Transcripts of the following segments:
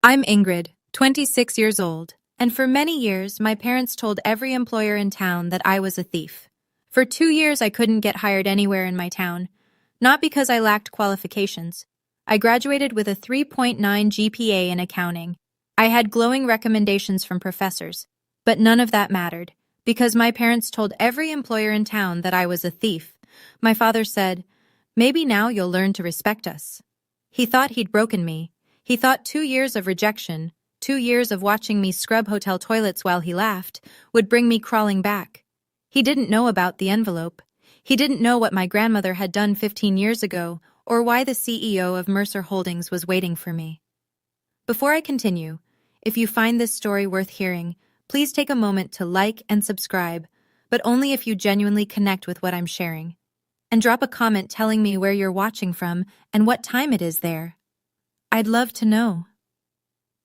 I'm Ingrid, 26 years old, and for many years my parents told every employer in town that I was a thief. For 2 years I couldn't get hired anywhere in my town, not because I lacked qualifications. I graduated with a 3.9 GPA in accounting. I had glowing recommendations from professors, but none of that mattered, because my parents told every employer in town that I was a thief. My father said, "Maybe now you'll learn to respect us." He thought he'd broken me. He thought 2 years of rejection, 2 years of watching me scrub hotel toilets while he laughed, would bring me crawling back. He didn't know about the envelope. He didn't know what my grandmother had done 15 years ago, or why the CEO of Mercer Holdings was waiting for me. Before I continue, if you find this story worth hearing, please take a moment to like and subscribe, but only if you genuinely connect with what I'm sharing. And drop a comment telling me where you're watching from and what time it is there. I'd love to know.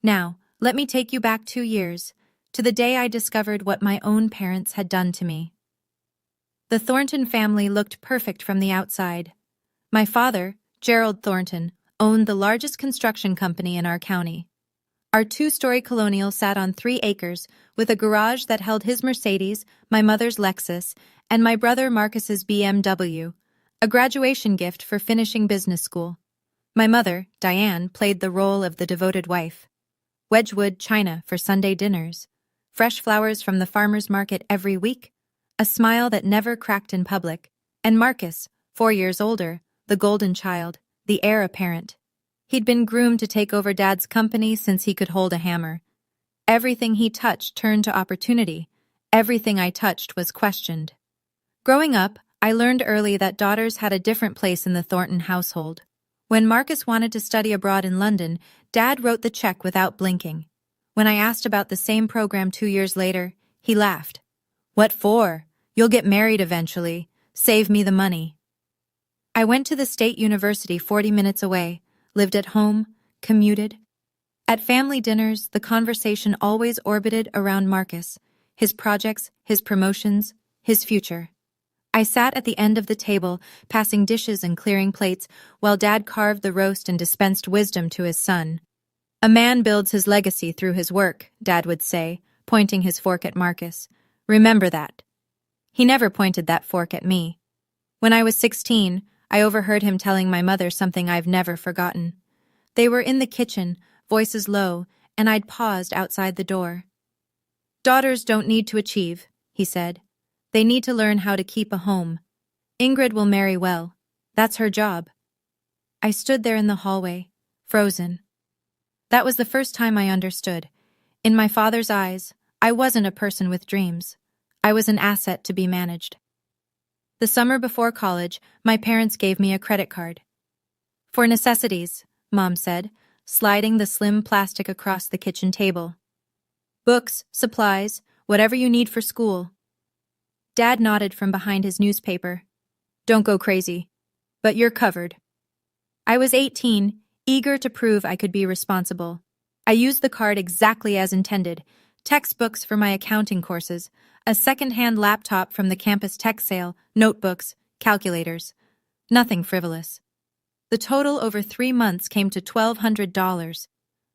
Now, let me take you back 2 years, to the day I discovered what my own parents had done to me. The Thornton family looked perfect from the outside. My father, Gerald Thornton, owned the largest construction company in our county. Our 2-story colonial sat on 3 acres, with a garage that held his Mercedes, my mother's Lexus, and my brother Marcus's BMW, a graduation gift for finishing business school. My mother, Diane, played the role of the devoted wife. Wedgwood china for Sunday dinners, fresh flowers from the farmer's market every week, a smile that never cracked in public, and Marcus, 4 years older, the golden child, the heir apparent. He'd been groomed to take over Dad's company since he could hold a hammer. Everything he touched turned to opportunity. Everything I touched was questioned. Growing up, I learned early that daughters had a different place in the Thornton household. When Marcus wanted to study abroad in London, Dad wrote the check without blinking. When I asked about the same program 2 years later, he laughed. "What for? You'll get married eventually. Save me the money." I went to the state university 40 minutes away, lived at home, commuted. At family dinners, the conversation always orbited around Marcus, his projects, his promotions, his future. I sat at the end of the table, passing dishes and clearing plates, while Dad carved the roast and dispensed wisdom to his son. "A man builds his legacy through his work," Dad would say, pointing his fork at Marcus. "Remember that." He never pointed that fork at me. When I was 16, I overheard him telling my mother something I've never forgotten. They were in the kitchen, voices low, and I'd paused outside the door. "Daughters don't need to achieve," he said. "They need to learn how to keep a home. Ingrid will marry well. That's her job." I stood there in the hallway, frozen. That was the first time I understood. In my father's eyes, I wasn't a person with dreams. I was an asset to be managed. The summer before college, my parents gave me a credit card. "For necessities," Mom said, sliding the slim plastic across the kitchen table. "Books, supplies, whatever you need for school." Dad nodded from behind his newspaper. "Don't go crazy. But you're covered." I was 18, eager to prove I could be responsible. I used the card exactly as intended: textbooks for my accounting courses, a second-hand laptop from the campus tech sale, notebooks, calculators. Nothing frivolous. The total over 3 months came to $1,200.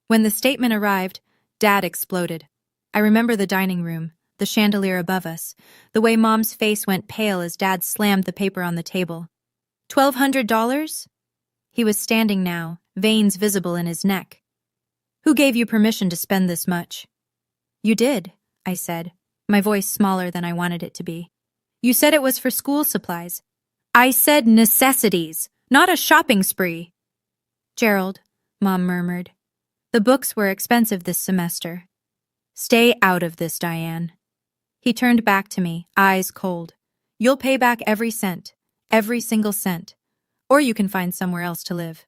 When the statement arrived, Dad exploded. I remember the dining room, the chandelier above us, the way Mom's face went pale as Dad slammed the paper on the table. $1,200? He was standing now, veins visible in his neck. "Who gave you permission to spend this much?" "You did," I said, my voice smaller than I wanted it to be. "You said it was for school supplies." "I said necessities, not a shopping spree." "Gerald," Mom murmured, "the books were expensive this semester." "Stay out of this, Diane." He turned back to me, eyes cold. "You'll pay back every cent, every single cent, or you can find somewhere else to live."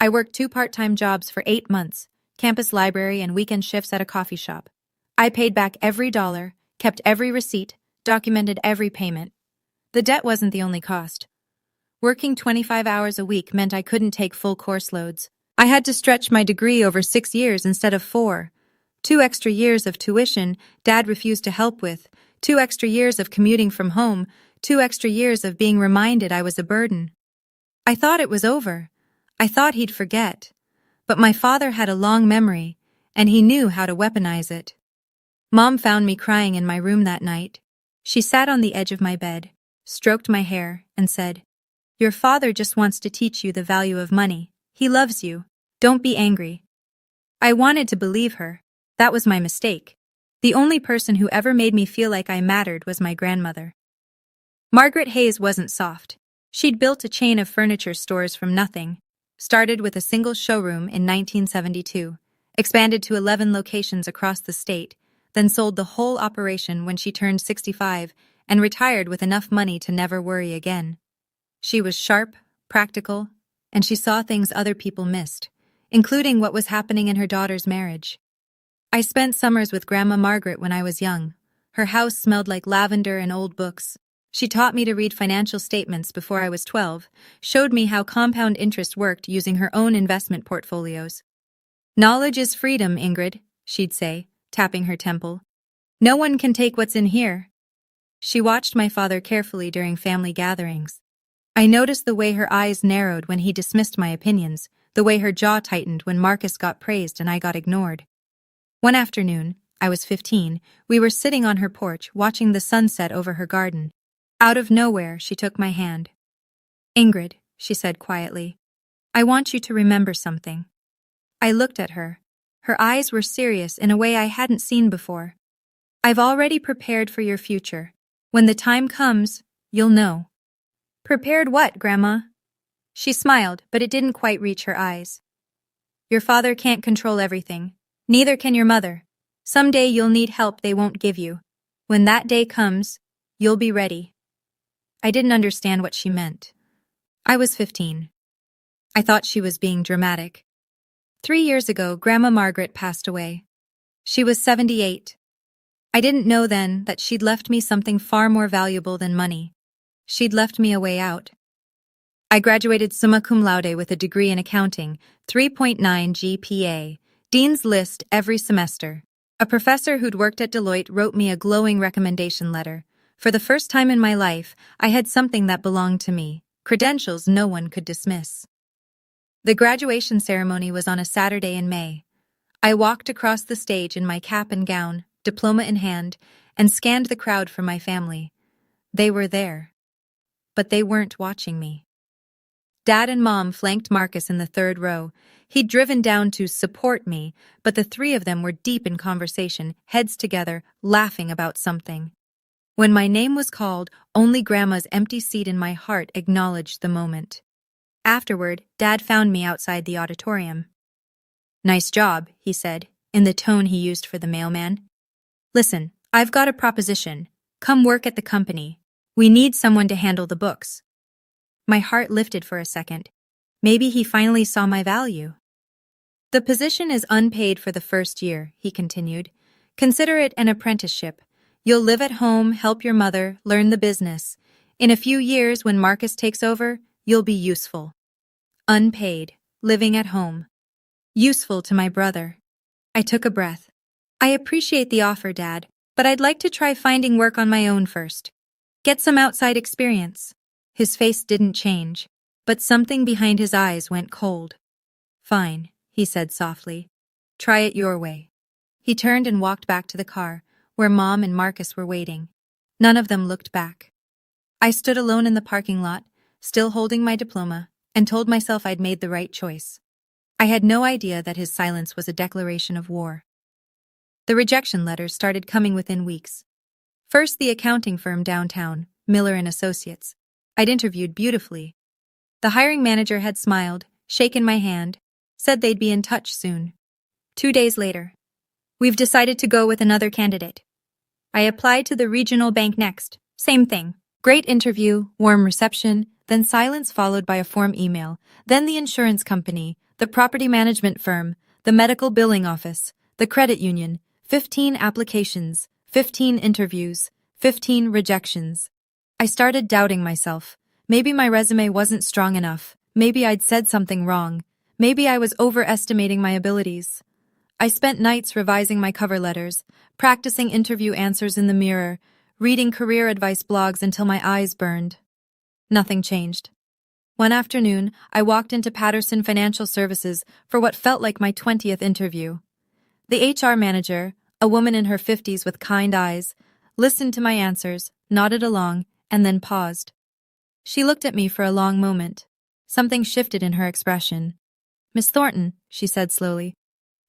I worked 2 part-time jobs for 8 months, campus library and weekend shifts at a coffee shop. I paid back every dollar, kept every receipt, documented every payment. The debt wasn't the only cost. Working 25 hours a week meant I couldn't take full course loads. I had to stretch my degree over 6 years instead of 4. 2 extra years of tuition Dad refused to help with, 2 extra years of commuting from home, 2 extra years of being reminded I was a burden. I thought it was over. I thought he'd forget. But my father had a long memory, and he knew how to weaponize it. Mom found me crying in my room that night. She sat on the edge of my bed, stroked my hair, and said, "Your father just wants to teach you the value of money. He loves you. Don't be angry." I wanted to believe her. That was my mistake. The only person who ever made me feel like I mattered was my grandmother. Margaret Hayes wasn't soft. She'd built a chain of furniture stores from nothing, started with a single showroom in 1972, expanded to 11 locations across the state, then sold the whole operation when she turned 65 and retired with enough money to never worry again. She was sharp, practical, and she saw things other people missed, including what was happening in her daughter's marriage. I spent summers with Grandma Margaret when I was young. Her house smelled like lavender and old books. She taught me to read financial statements before I was 12, showed me how compound interest worked using her own investment portfolios. "Knowledge is freedom, Ingrid," she'd say, tapping her temple. "No one can take what's in here." She watched my father carefully during family gatherings. I noticed the way her eyes narrowed when he dismissed my opinions, the way her jaw tightened when Marcus got praised and I got ignored. One afternoon, I was 15, we were sitting on her porch watching the sunset over her garden. Out of nowhere, she took my hand. "Ingrid," she said quietly, "I want you to remember something." I looked at her. Her eyes were serious in a way I hadn't seen before. "I've already prepared for your future. When the time comes, you'll know." "Prepared what, Grandma?" She smiled, but it didn't quite reach her eyes. "Your father can't control everything. Neither can your mother. Someday you'll need help they won't give you. When that day comes, you'll be ready." I didn't understand what she meant. I was 15. I thought she was being dramatic. 3 years ago, Grandma Margaret passed away. She was 78. I didn't know then that she'd left me something far more valuable than money. She'd left me a way out. I graduated summa cum laude with a degree in accounting, 3.9 GPA, Dean's List every semester. A professor who'd worked at Deloitte wrote me a glowing recommendation letter. For the first time in my life, I had something that belonged to me, credentials no one could dismiss. The graduation ceremony was on a Saturday in May. I walked across the stage in my cap and gown, diploma in hand, and scanned the crowd for my family. They were there. But they weren't watching me. Dad and Mom flanked Marcus in the third row. He'd driven down to support me, but the three of them were deep in conversation, heads together, laughing about something. When my name was called, only Grandma's empty seat in my heart acknowledged the moment. Afterward, Dad found me outside the auditorium. "Nice job," he said, in the tone he used for the mailman. "Listen, I've got a proposition. Come work at the company. We need someone to handle the books." My heart lifted for a second. Maybe he finally saw my value. "The position is unpaid for the first year," he continued. "Consider it an apprenticeship. You'll live at home, help your mother, learn the business. In a few years, when Marcus takes over, you'll be useful." Unpaid, living at home. Useful to my brother. I took a breath. "I appreciate the offer, Dad, but I'd like to try finding work on my own first. Get some outside experience." His face didn't change, but something behind his eyes went cold. "Fine," he said softly. "Try it your way." He turned and walked back to the car, where Mom and Marcus were waiting. None of them looked back. I stood alone in the parking lot, still holding my diploma, and told myself I'd made the right choice. I had no idea that his silence was a declaration of war. The rejection letters started coming within weeks. First, the accounting firm downtown, Miller & Associates. I'd interviewed beautifully. The hiring manager had smiled, shaken my hand, said they'd be in touch soon. 2 days later, "We've decided to go with another candidate." I applied to the regional bank next. Same thing. Great interview, warm reception, then silence followed by a form email, then the insurance company, the property management firm, the medical billing office, the credit union, 15 applications, 15 interviews, 15 rejections. I started doubting myself. Maybe my resume wasn't strong enough. Maybe I'd said something wrong. Maybe I was overestimating my abilities. I spent nights revising my cover letters, practicing interview answers in the mirror, reading career advice blogs until my eyes burned. Nothing changed. One afternoon, I walked into Patterson Financial Services for what felt like my 20th interview. The HR manager, a woman in her 50s with kind eyes, listened to my answers, nodded along, and then paused. She looked at me for a long moment. Something shifted in her expression. "Miss Thornton," she said slowly,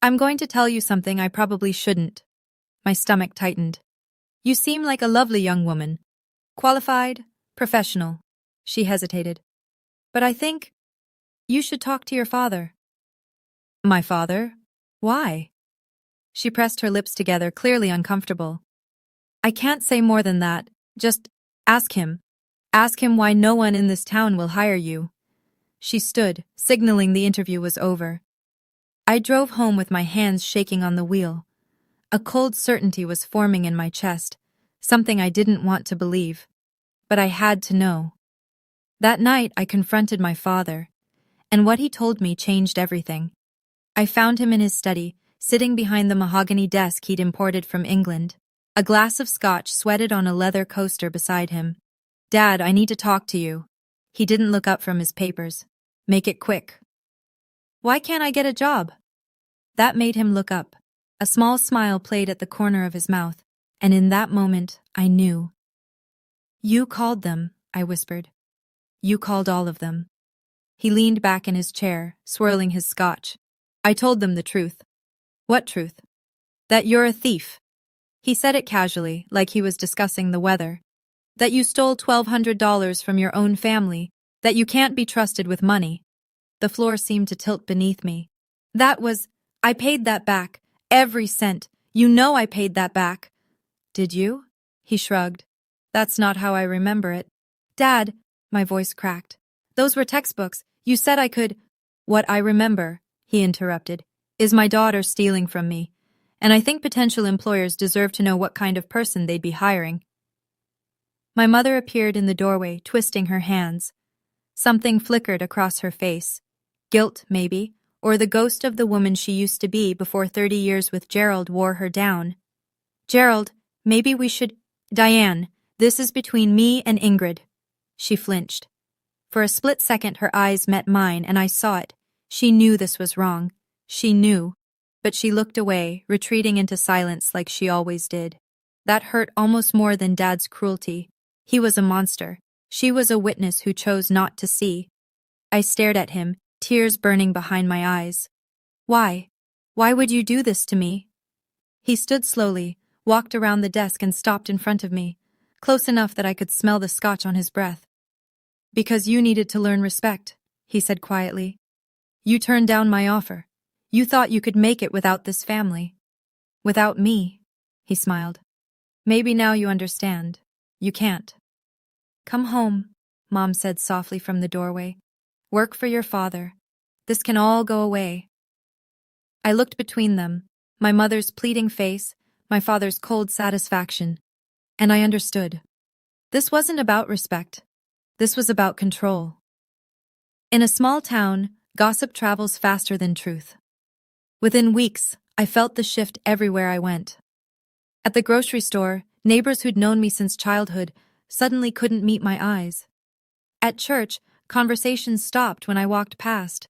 "I'm going to tell you something I probably shouldn't." My stomach tightened. "You seem like a lovely young woman. Qualified, professional." She hesitated. "But I think you should talk to your father." "My father? Why?" She pressed her lips together, clearly uncomfortable. "I can't say more than that. Just ask him. Ask him why no one in this town will hire you." She stood, signaling the interview was over. I drove home with my hands shaking on the wheel. A cold certainty was forming in my chest, something I didn't want to believe. But I had to know. That night, I confronted my father, and what he told me changed everything. I found him in his study, sitting behind the mahogany desk he'd imported from England. A glass of scotch sweated on a leather coaster beside him. "Dad, I need to talk to you." He didn't look up from his papers. "Make it quick." "Why can't I get a job?" That made him look up. A small smile played at the corner of his mouth, and in that moment, I knew. "You called them," I whispered. "You called all of them." He leaned back in his chair, swirling his scotch. "I told them the truth." "What truth?" "That you're a thief." He said it casually, like he was discussing the weather. "That you stole $1,200 from your own family. That you can't be trusted with money." The floor seemed to tilt beneath me. I paid that back. Every cent. You know I paid that back." "Did you?" He shrugged. "That's not how I remember it." "Dad," my voice cracked. "Those were textbooks. You said I could—" "What I remember," he interrupted, "is my daughter stealing from me. And I think potential employers deserve to know what kind of person they'd be hiring." My mother appeared in the doorway, twisting her hands. Something flickered across her face. Guilt, maybe, or the ghost of the woman she used to be before 30 years with Gerald wore her down. "Gerald, maybe we should—" "Diane, this is between me and Ingrid." She flinched. For a split second her eyes met mine and I saw it. She knew this was wrong. She knew. But she looked away, retreating into silence like she always did. That hurt almost more than Dad's cruelty. He was a monster. She was a witness who chose not to see. I stared at him, tears burning behind my eyes. "Why? Why would you do this to me?" He stood slowly, walked around the desk and stopped in front of me, close enough that I could smell the scotch on his breath. "Because you needed to learn respect," he said quietly. "You turned down my offer. You thought you could make it without this family." "Without me," he smiled. "Maybe now you understand. You can't." "Come home," Mom said softly from the doorway. "Work for your father. This can all go away." I looked between them, my mother's pleading face, my father's cold satisfaction, and I understood. This wasn't about respect. This was about control. In a small town, gossip travels faster than truth. Within weeks, I felt the shift everywhere I went. At the grocery store, neighbors who'd known me since childhood suddenly couldn't meet my eyes. At church, conversations stopped when I walked past.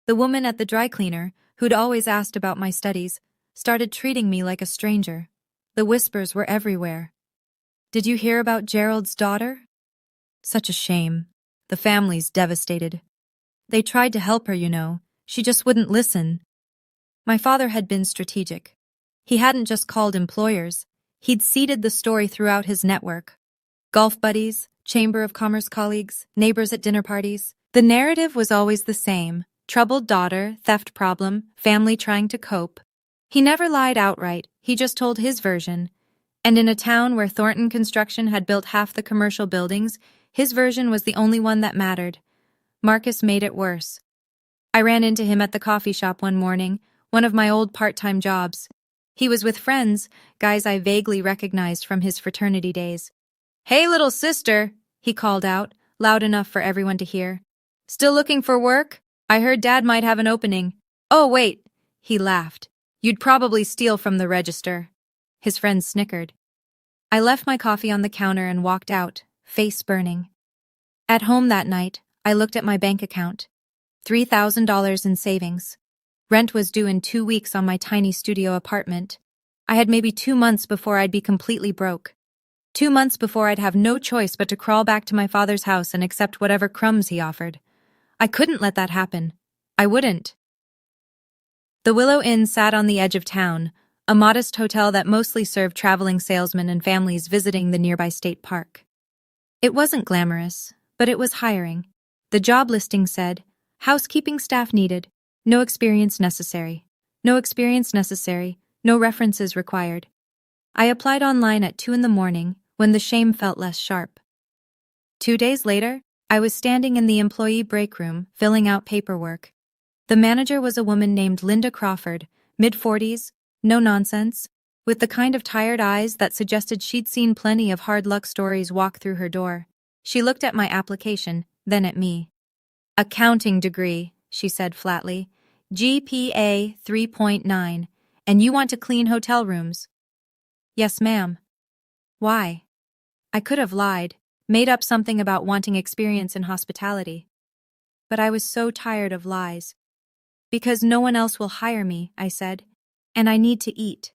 The woman at the dry cleaner, who'd always asked about my studies, started treating me like a stranger. The whispers were everywhere. "Did you hear about Gerald's daughter?" Such a shame. The family's devastated. They tried to help her, you know. She just wouldn't listen. My father had been strategic. He hadn't just called employers. He'd seeded the story throughout his network. Golf buddies, Chamber of Commerce colleagues, neighbors at dinner parties. The narrative was always the same. Troubled daughter, theft problem, family trying to cope. He never lied outright, he just told his version. And in a town where Thornton Construction had built half the commercial buildings, his version was the only one that mattered. Marcus made it worse. I ran into him at the coffee shop one morning, one of my old part-time jobs. He was with friends, guys I vaguely recognized from his fraternity days. "Hey, little sister," he called out, loud enough for everyone to hear. "Still looking for work? I heard Dad might have an opening." "Oh, wait," he laughed. "You'd probably steal from the register." His friends snickered. I left my coffee on the counter and walked out, face burning. At home that night, I looked at my bank account. $3,000 in savings. Rent was due in 2 weeks on my tiny studio apartment. I had maybe 2 months before I'd be completely broke. 2 months before I'd have no choice but to crawl back to my father's house and accept whatever crumbs he offered. I couldn't let that happen. I wouldn't. The Willow Inn sat on the edge of town, a modest hotel that mostly served traveling salesmen and families visiting the nearby state park. It wasn't glamorous, but it was hiring. The job listing said, housekeeping staff needed, no experience necessary. No experience necessary, no references required. I applied online at 2 a.m. when the shame felt less sharp. 2 days later, I was standing in the employee break room, filling out paperwork. The manager was a woman named Linda Crawford, mid-40s, no nonsense, with the kind of tired eyes that suggested she'd seen plenty of hard luck stories walk through her door. She looked at my application, then at me. Accounting degree, she said flatly. GPA 3.9, and you want to clean hotel rooms? Yes, ma'am. Why? I could have lied, made up something about wanting experience in hospitality. But I was so tired of lies. Because no one else will hire me, I said, and I need to eat.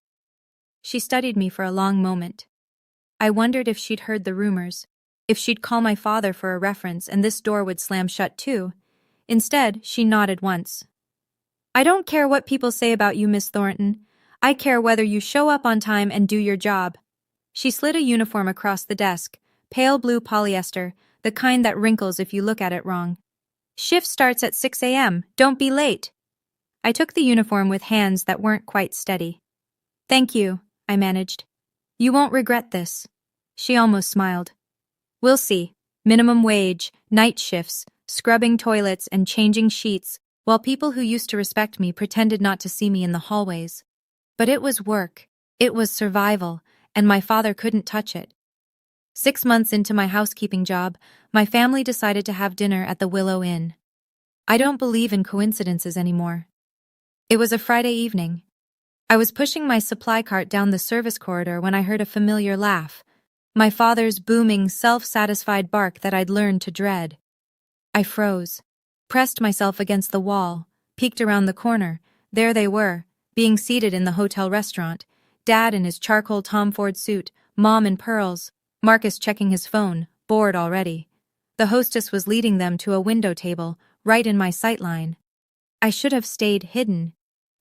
She studied me for a long moment. I wondered if she'd heard the rumors, if she'd call my father for a reference and this door would slam shut too. Instead, she nodded once. I don't care what people say about you, Miss Thornton. I care whether you show up on time and do your job. She slid a uniform across the desk, pale blue polyester, the kind that wrinkles if you look at it wrong. Shift starts at 6 a.m. Don't be late. I took the uniform with hands that weren't quite steady. Thank you, I managed. You won't regret this. She almost smiled. We'll see. Minimum wage, night shifts, scrubbing toilets and changing sheets, while people who used to respect me pretended not to see me in the hallways. But it was work. It was survival, and my father couldn't touch it. 6 months into my housekeeping job, my family decided to have dinner at the Willow Inn. I don't believe in coincidences anymore. It was a Friday evening. I was pushing my supply cart down the service corridor when I heard a familiar laugh, my father's booming, self-satisfied bark that I'd learned to dread. I froze, pressed myself against the wall, peeked around the corner. There they were, being seated in the hotel restaurant, Dad in his charcoal Tom Ford suit, Mom in pearls, Marcus checking his phone, bored already. The hostess was leading them to a window table, right in my sightline. I should have stayed hidden.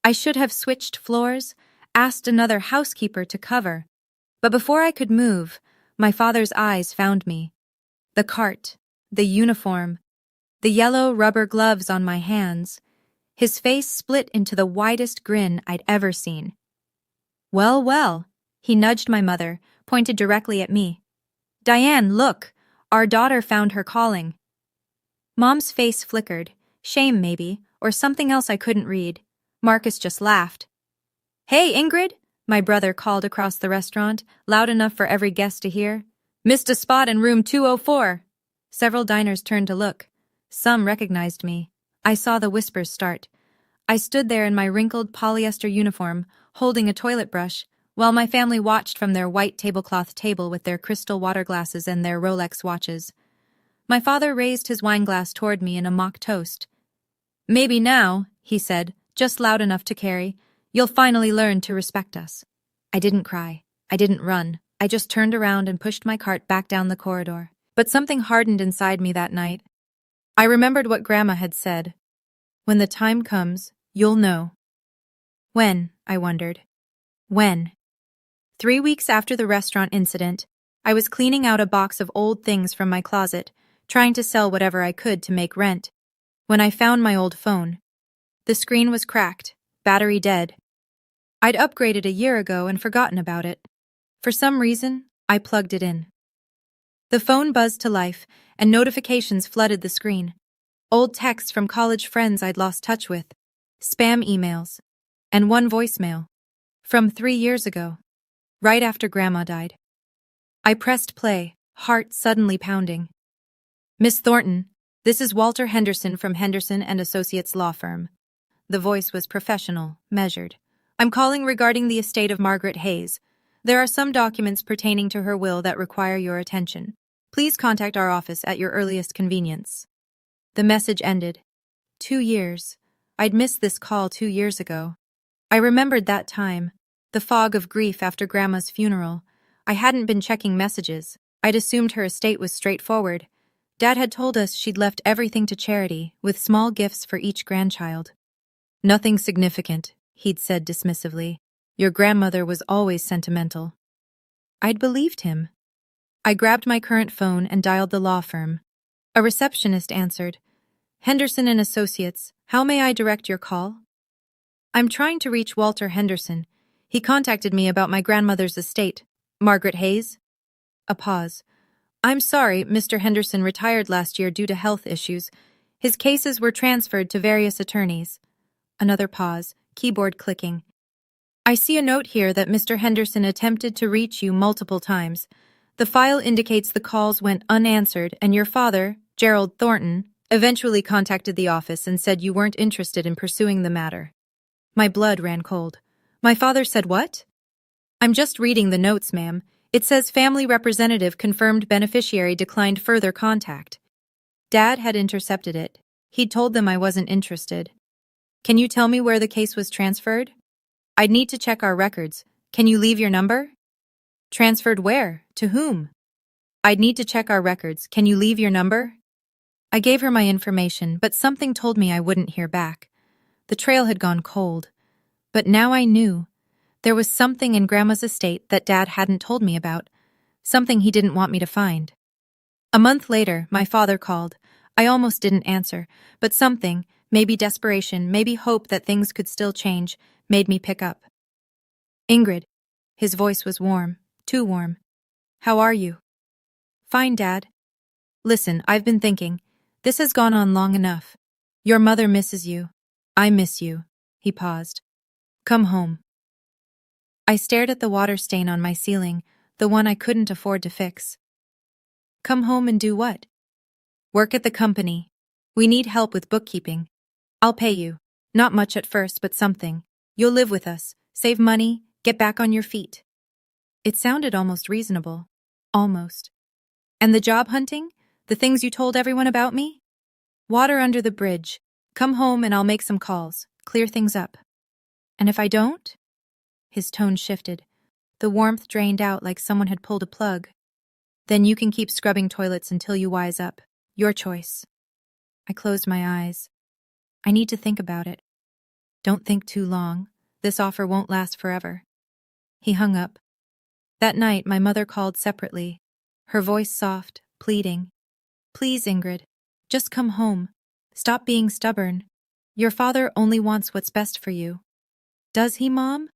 I should have switched floors, asked another housekeeper to cover. But before I could move, my father's eyes found me. The cart, the uniform, the yellow rubber gloves on my hands. His face split into the widest grin I'd ever seen. Well, well, he nudged my mother, pointed directly at me. Diane, look, our daughter found her calling. Mom's face flickered, shame maybe, or something else I couldn't read. Marcus just laughed. Hey, Ingrid, my brother called across the restaurant, loud enough for every guest to hear. Missed a spot in room 204. Several diners turned to look. Some recognized me. I saw the whispers start. I stood there in my wrinkled polyester uniform, holding a toilet brush, while my family watched from their white tablecloth table with their crystal water glasses and their Rolex watches. My father raised his wineglass toward me in a mock toast. Maybe now, he said, just loud enough to carry, you'll finally learn to respect us. I didn't cry. I didn't run. I just turned around and pushed my cart back down the corridor. But something hardened inside me that night. I remembered what Grandma had said. When the time comes, you'll know. When, I wondered. When? 3 weeks after the restaurant incident, I was cleaning out a box of old things from my closet, trying to sell whatever I could to make rent, when I found my old phone. The screen was cracked, battery dead. I'd upgraded a year ago and forgotten about it. For some reason, I plugged it in. The phone buzzed to life, and notifications flooded the screen. Old texts from college friends I'd lost touch with, spam emails, and one voicemail. From 3 years ago, right after Grandma died. I pressed play, heart suddenly pounding. Miss Thornton, this is Walter Henderson from Henderson and Associates Law Firm. The voice was professional, measured. I'm calling regarding the estate of Margaret Hayes. There are some documents pertaining to her will that require your attention. Please contact our office at your earliest convenience. The message ended. 2 years. I'd missed this call 2 years ago. I remembered that time, the fog of grief after Grandma's funeral. I hadn't been checking messages. I'd assumed her estate was straightforward. Dad had told us she'd left everything to charity, with small gifts for each grandchild. Nothing significant, he'd said dismissively. Your grandmother was always sentimental. I'd believed him. I grabbed my current phone and dialed the law firm. A receptionist answered. Henderson and Associates, how may I direct your call? I'm trying to reach Walter Henderson. He contacted me about my grandmother's estate. Margaret Hayes? A pause. I'm sorry, Mr. Henderson retired last year due to health issues. His cases were transferred to various attorneys. Another pause, keyboard clicking. I see a note here that Mr. Henderson attempted to reach you multiple times. The file indicates the calls went unanswered and your father, Gerald Thornton, eventually contacted the office and said you weren't interested in pursuing the matter. My blood ran cold. My father said what? I'm just reading the notes, ma'am. It says family representative confirmed beneficiary declined further contact. Dad had intercepted it. He'd told them I wasn't interested. Can you tell me where the case was transferred? I'd need to check our records. Can you leave your number? Transferred where? To whom? I'd need to check our records. Can you leave your number? I gave her my information, but something told me I wouldn't hear back. The trail had gone cold. But now I knew. There was something in Grandma's estate that Dad hadn't told me about. Something he didn't want me to find. A month later, my father called. I almost didn't answer, but something, maybe desperation, maybe hope that things could still change, made me pick up. Ingrid. His voice was warm, too warm. How are you? Fine, Dad. Listen, I've been thinking. This has gone on long enough. Your mother misses you. I miss you. He paused. Come home. I stared at the water stain on my ceiling, the one I couldn't afford to fix. Come home and do what? Work at the company. We need help with bookkeeping. I'll pay you. Not much at first, but something. You'll live with us, save money, get back on your feet. It sounded almost reasonable. Almost. And the job hunting? The things you told everyone about me? Water under the bridge. Come home and I'll make some calls, clear things up. And if I don't? His tone shifted. The warmth drained out like someone had pulled a plug. Then you can keep scrubbing toilets until you wise up. Your choice. I closed my eyes. I need to think about it. Don't think too long. This offer won't last forever. He hung up. That night, my mother called separately, her voice soft, pleading. Please, Ingrid, just come home. Stop being stubborn. Your father only wants what's best for you. Does he, Mom?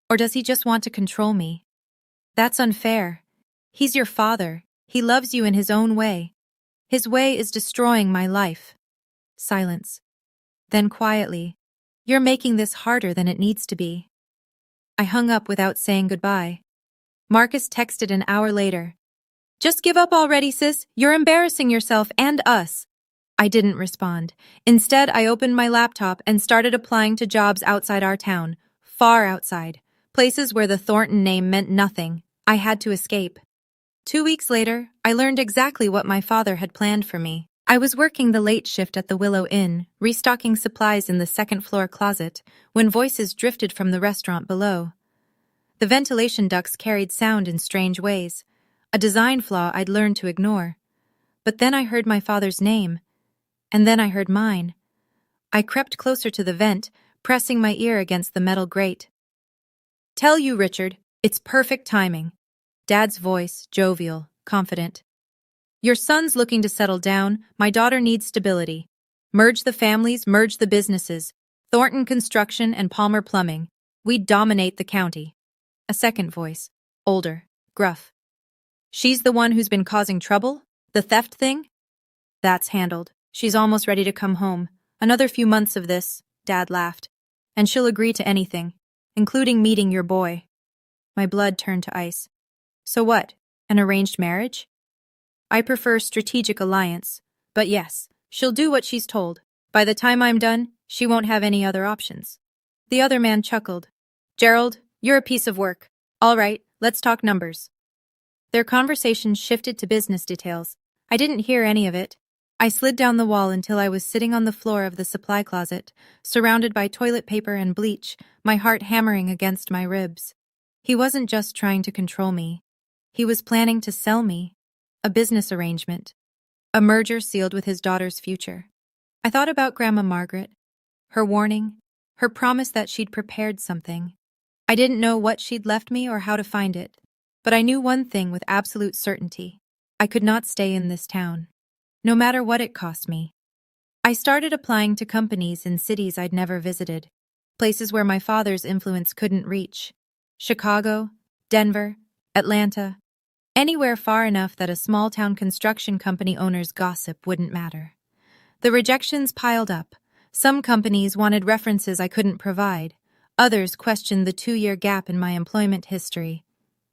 Or does he just want to control me? That's unfair. He's your father. He loves you in his own way. His way is destroying my life. Silence. Then quietly, you're making this harder than it needs to be. I hung up without saying goodbye. Marcus texted an hour later. Just give up already, sis. You're embarrassing yourself and us. I didn't respond. Instead, I opened my laptop and started applying to jobs outside our town, far outside, places where the Thornton name meant nothing. I had to escape. 2 weeks later, I learned exactly what my father had planned for me. I was working the late shift at the Willow Inn, restocking supplies in the second-floor closet, when voices drifted from the restaurant below. The ventilation ducts carried sound in strange ways, a design flaw I'd learned to ignore. But then I heard my father's name, and then I heard mine. I crept closer to the vent, pressing my ear against the metal grate. Tell you, Richard, it's perfect timing. Dad's voice, jovial, confident. Your son's looking to settle down, my daughter needs stability. Merge the families, merge the businesses. Thornton Construction and Palmer Plumbing. We dominate the county. A second voice, older, gruff. She's the one who's been causing trouble? The theft thing? That's handled. She's almost ready to come home. Another few months of this, Dad laughed. And she'll agree to anything, including meeting your boy. My blood turned to ice. So what, an arranged marriage? I prefer strategic alliance, but yes, she'll do what she's told. By the time I'm done, she won't have any other options. The other man chuckled. Gerald, you're a piece of work. All right, let's talk numbers. Their conversation shifted to business details. I didn't hear any of it. I slid down the wall until I was sitting on the floor of the supply closet, surrounded by toilet paper and bleach, my heart hammering against my ribs. He wasn't just trying to control me. He was planning to sell me. A business arrangement. A merger sealed with his daughter's future. I thought about Grandma Margaret, her warning, her promise that she'd prepared something. I didn't know what she'd left me or how to find it, but I knew one thing with absolute certainty. I could not stay in this town, no matter what it cost me. I started applying to companies in cities I'd never visited, places where my father's influence couldn't reach. Chicago, Denver, Atlanta, anywhere far enough that a small-town construction company owner's gossip wouldn't matter. The rejections piled up. Some companies wanted references I couldn't provide. Others questioned the 2-year gap in my employment history.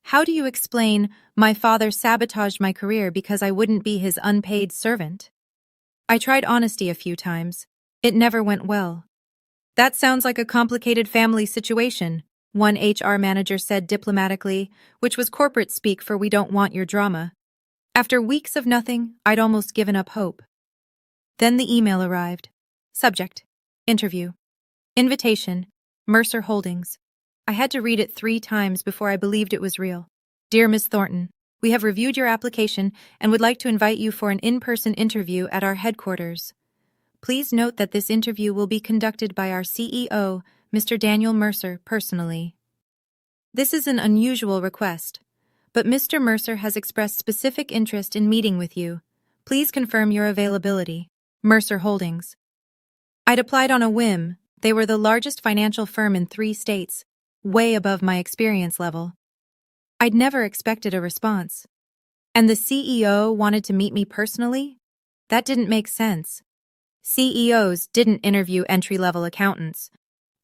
How do you explain my father sabotaged my career because I wouldn't be his unpaid servant? I tried honesty a few times. It never went well. That sounds like a complicated family situation, one HR manager said diplomatically, which was corporate speak for we don't want your drama. After weeks of nothing, I'd almost given up hope. Then the email arrived. Subject: Interview. Invitation: Mercer Holdings. I had to read it 3 times before I believed it was real. Dear Ms. Thornton, we have reviewed your application and would like to invite you for an in-person interview at our headquarters. Please note that this interview will be conducted by our CEO, Mr. Daniel Mercer, personally. This is an unusual request, but Mr. Mercer has expressed specific interest in meeting with you. Please confirm your availability. Mercer Holdings. I'd applied on a whim. They were the largest financial firm in 3 states, way above my experience level. I'd never expected a response. And the CEO wanted to meet me personally? That didn't make sense. CEOs didn't interview entry-level accountants.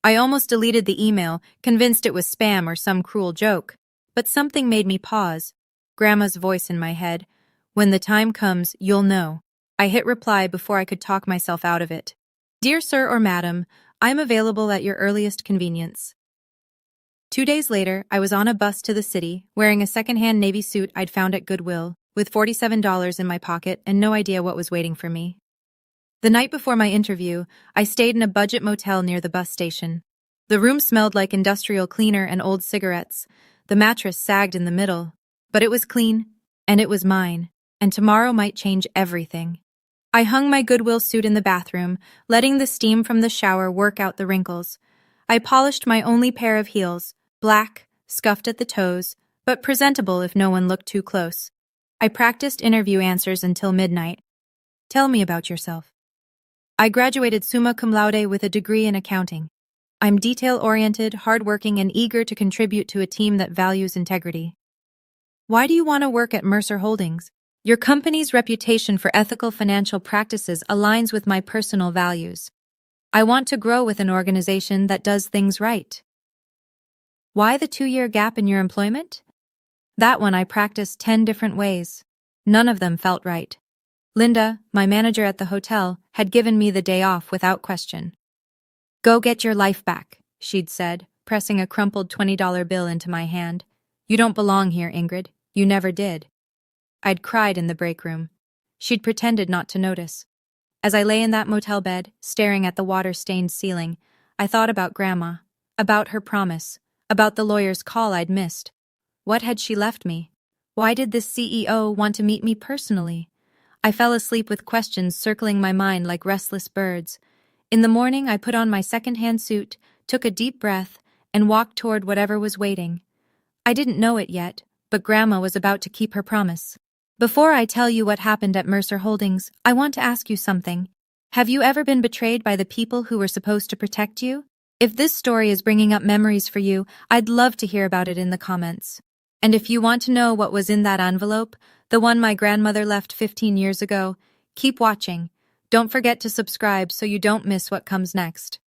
I almost deleted the email, convinced it was spam or some cruel joke. But something made me pause. Grandma's voice in my head. When the time comes, you'll know. I hit reply before I could talk myself out of it. Dear Sir or Madam, I'm available at your earliest convenience. 2 days later, I was on a bus to the city, wearing a second-hand navy suit I'd found at Goodwill, with $47 in my pocket and no idea what was waiting for me. The night before my interview, I stayed in a budget motel near the bus station. The room smelled like industrial cleaner and old cigarettes. The mattress sagged in the middle. But it was clean, and it was mine, and tomorrow might change everything. I hung my Goodwill suit in the bathroom, letting the steam from the shower work out the wrinkles. I polished my only pair of heels, black, scuffed at the toes, but presentable if no one looked too close. I practiced interview answers until midnight. Tell me about yourself. I graduated summa cum laude with a degree in accounting. I'm detail-oriented, hardworking, and eager to contribute to a team that values integrity. Why do you want to work at Mercer Holdings? Your company's reputation for ethical financial practices aligns with my personal values. I want to grow with an organization that does things right. Why the 2-year gap in your employment? That one I practiced 10 different ways. None of them felt right. Linda, my manager at the hotel, had given me the day off without question. Go get your life back, she'd said, pressing a crumpled $20 bill into my hand. You don't belong here, Ingrid. You never did. I'd cried in the break room. She'd pretended not to notice. As I lay in that motel bed, staring at the water-stained ceiling, I thought about Grandma, about her promise, about the lawyer's call I'd missed. What had she left me? Why did this CEO want to meet me personally? I fell asleep with questions circling my mind like restless birds. In the morning, I put on my second-hand suit, took a deep breath, and walked toward whatever was waiting. I didn't know it yet, but Grandma was about to keep her promise. Before I tell you what happened at Mercer Holdings, I want to ask you something. Have you ever been betrayed by the people who were supposed to protect you? If this story is bringing up memories for you, I'd love to hear about it in the comments. And if you want to know what was in that envelope, the one my grandmother left 15 years ago, keep watching. Don't forget to subscribe so you don't miss what comes next.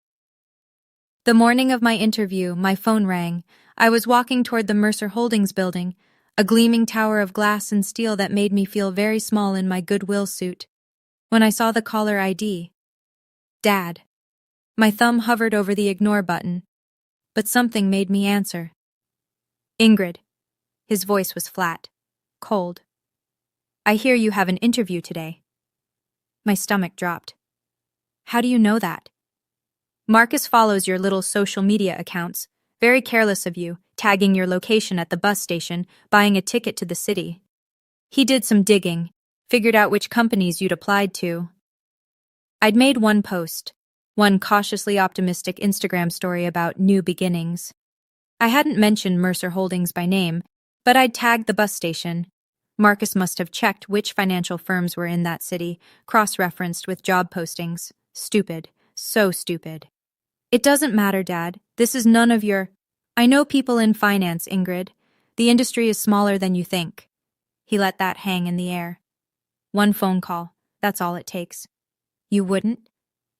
The morning of my interview, my phone rang. I was walking toward the Mercer Holdings building, a gleaming tower of glass and steel that made me feel very small in my Goodwill suit. When I saw the caller ID, Dad. My thumb hovered over the ignore button, but something made me answer. Ingrid. His voice was flat, cold. I hear you have an interview today. My stomach dropped. How do you know that? Marcus follows your little social media accounts. Very careless of you, tagging your location at the bus station, buying a ticket to the city. He did some digging, figured out which companies you'd applied to. I'd made one post, one cautiously optimistic Instagram story about new beginnings. I hadn't mentioned Mercer Holdings by name, but I'd tagged the bus station. Marcus must have checked which financial firms were in that city, cross-referenced with job postings. Stupid. So stupid. It doesn't matter, Dad. This is none of your... I know people in finance, Ingrid. The industry is smaller than you think. He let that hang in the air. One phone call. That's all it takes. You wouldn't?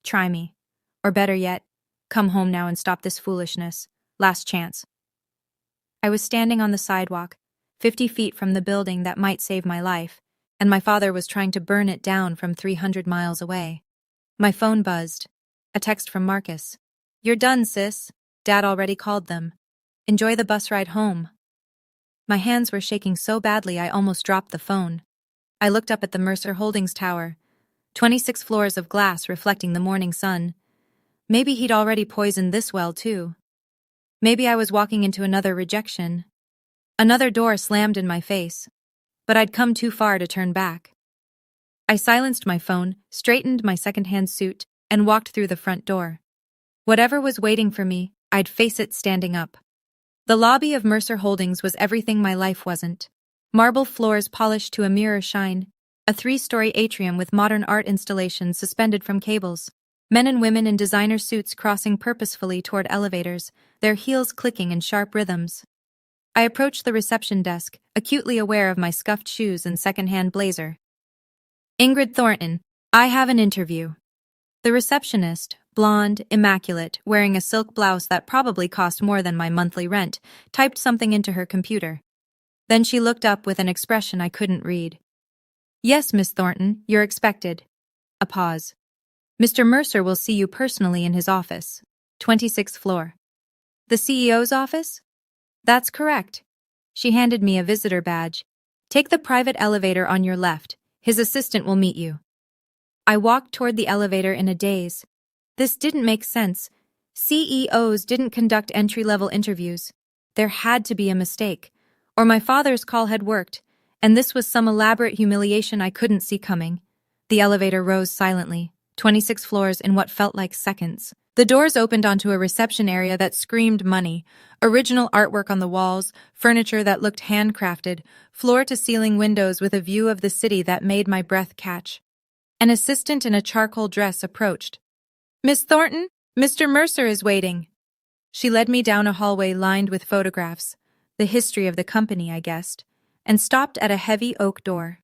Try me. Or better yet, come home now and stop this foolishness. Last chance. I was standing on the sidewalk, 50 feet from the building that might save my life, and my father was trying to burn it down from 300 miles away. My phone buzzed. A text from Marcus. You're done, sis. Dad already called them. Enjoy the bus ride home. My hands were shaking so badly I almost dropped the phone. I looked up at the Mercer Holdings tower. 26 floors of glass reflecting the morning sun. Maybe he'd already poisoned this well, too. Maybe I was walking into another rejection. Another door slammed in my face. But I'd come too far to turn back. I silenced my phone, straightened my second-hand suit, and walked through the front door. Whatever was waiting for me, I'd face it standing up. The lobby of Mercer Holdings was everything my life wasn't. Marble floors polished to a mirror shine, a 3-story atrium with modern art installations suspended from cables. Men and women in designer suits crossing purposefully toward elevators, their heels clicking in sharp rhythms. I approached the reception desk, acutely aware of my scuffed shoes and second-hand blazer. Ingrid Thornton, I have an interview. The receptionist, blonde, immaculate, wearing a silk blouse that probably cost more than my monthly rent, typed something into her computer. Then she looked up with an expression I couldn't read. Yes, Miss Thornton, you're expected. A pause. Mr. Mercer will see you personally in his office, 26th floor. The CEO's office? That's correct. She handed me a visitor badge. Take the private elevator on your left. His assistant will meet you. I walked toward the elevator in a daze. This didn't make sense. CEOs didn't conduct entry-level interviews. There had to be a mistake. Or my father's call had worked, and this was some elaborate humiliation I couldn't see coming. The elevator rose silently, 26 floors in what felt like seconds. The doors opened onto a reception area that screamed money, original artwork on the walls, furniture that looked handcrafted, floor-to-ceiling windows with a view of the city that made my breath catch. An assistant in a charcoal dress approached. Miss Thornton, Mr. Mercer is waiting. She led me down a hallway lined with photographs, the history of the company, I guessed, and stopped at a heavy oak door.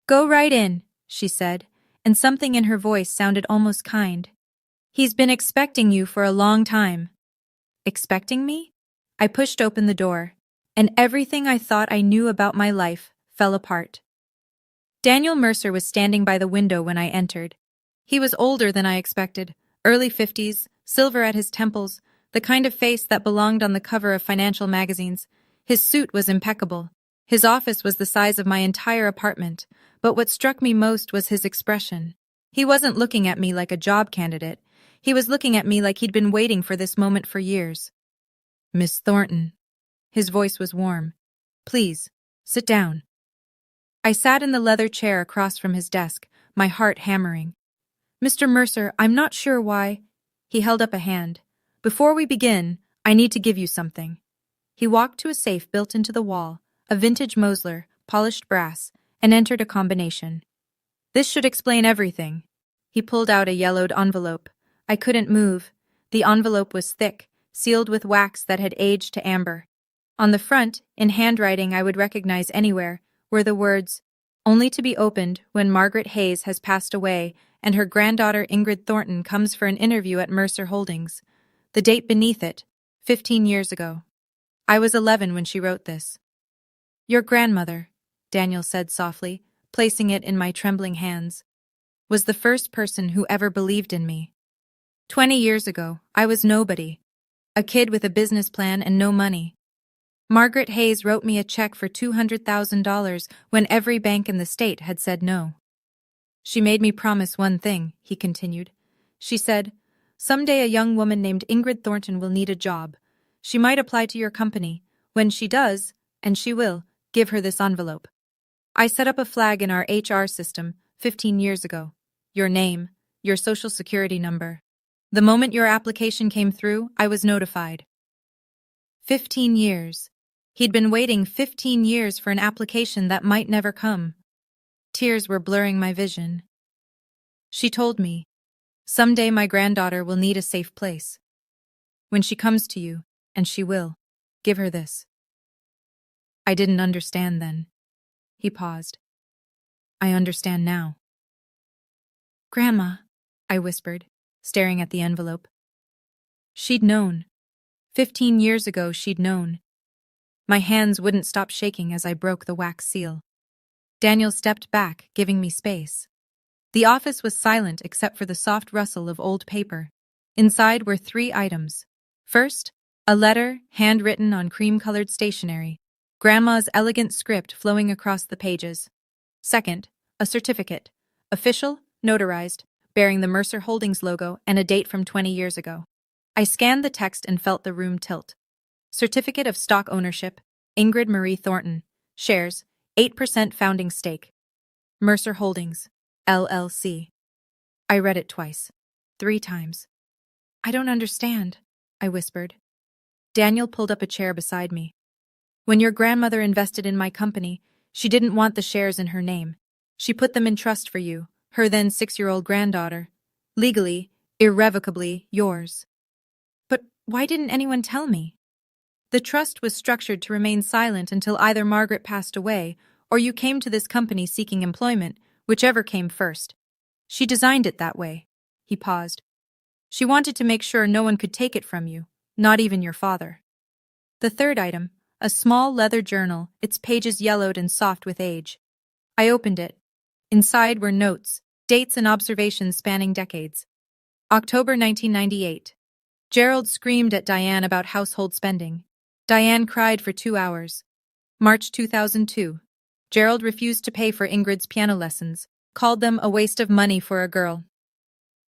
Go right in, she said, and something in her voice sounded almost kind. He's been expecting you for a long time. Expecting me? I pushed open the door, and everything I thought I knew about my life fell apart. Daniel Mercer was standing by the window when I entered. He was older than I expected, early 50s, silver at his temples, the kind of face that belonged on the cover of financial magazines. His suit was impeccable. His office was the size of my entire apartment, but what struck me most was his expression. He wasn't looking at me like a job candidate. He was looking at me like he'd been waiting for this moment for years. Miss Thornton. His voice was warm. Please, sit down. I sat in the leather chair across from his desk, my heart hammering. Mr. Mercer, I'm not sure why. He held up a hand. Before we begin, I need to give you something. He walked to a safe built into the wall, a vintage Mosler, polished brass, and entered a combination. This should explain everything. He pulled out a yellowed envelope. I couldn't move. The envelope was thick, sealed with wax that had aged to amber. On the front, in handwriting I would recognize anywhere, were the words, only to be opened when Margaret Hayes has passed away and her granddaughter Ingrid Thornton comes for an interview at Mercer Holdings. The date beneath it, 15 years ago. I was 11 when she wrote this. Your grandmother, Daniel said softly, placing it in my trembling hands, was the first person who ever believed in me. 20 years ago, I was nobody. A kid with a business plan and no money. Margaret Hayes wrote me a check for $200,000 when every bank in the state had said no. She made me promise one thing, he continued. She said, "Someday a young woman named Ingrid Thornton will need a job. She might apply to your company. When she does, and she will, give her this envelope." I set up a flag in our HR system 15 years ago. Your name, your social security number. The moment your application came through, I was notified. 15 years. He'd been waiting 15 years for an application that might never come. Tears were blurring my vision. She told me, "Someday my granddaughter will need a safe place. When she comes to you, and she will, give her this." I didn't understand then. He paused. "I understand now." "Grandma," I whispered, staring at the envelope. She'd known. 15 years ago she'd known. My hands wouldn't stop shaking as I broke the wax seal. Daniel stepped back, giving me space. The office was silent except for the soft rustle of old paper. Inside were 3 items. First, a letter, handwritten on cream-colored stationery, Grandma's elegant script flowing across the pages. Second, a certificate, official, notarized, bearing the Mercer Holdings logo and a date from 20 years ago. I scanned the text and felt the room tilt. Certificate of stock ownership, Ingrid Marie Thornton. Shares, 8% founding stake. Mercer Holdings, LLC. I read it twice. 3 times. "I don't understand," I whispered. Daniel pulled up a chair beside me. "When your grandmother invested in my company, she didn't want the shares in her name. She put them in trust for you, her then 6-year-old granddaughter. Legally, irrevocably yours." "But why didn't anyone tell me?" "The trust was structured to remain silent until either Margaret passed away or you came to this company seeking employment, whichever came first. She designed it that way." He paused. "She wanted to make sure no one could take it from you, not even your father." The third item, a small leather journal, its pages yellowed and soft with age. I opened it. Inside were notes, dates and observations spanning decades. October 1998. Gerald screamed at Diane about household spending. Diane cried for 2 hours. March 2002. Gerald refused to pay for Ingrid's piano lessons, called them a waste of money for a girl.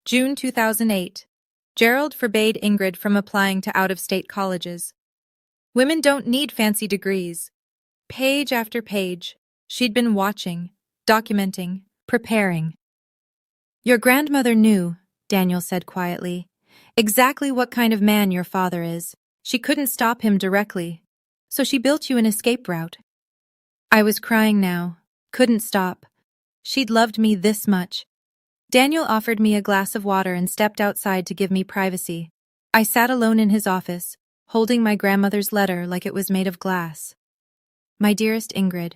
June 2008. Gerald forbade Ingrid from applying to out-of-state colleges. Women don't need fancy degrees. Page after page, she'd been watching, documenting, preparing. "Your grandmother knew," Daniel said quietly, "exactly what kind of man your father is. She couldn't stop him directly, so she built you an escape route." I was crying now, couldn't stop. She'd loved me this much. Daniel offered me a glass of water and stepped outside to give me privacy. I sat alone in his office, holding my grandmother's letter like it was made of glass. "My dearest Ingrid,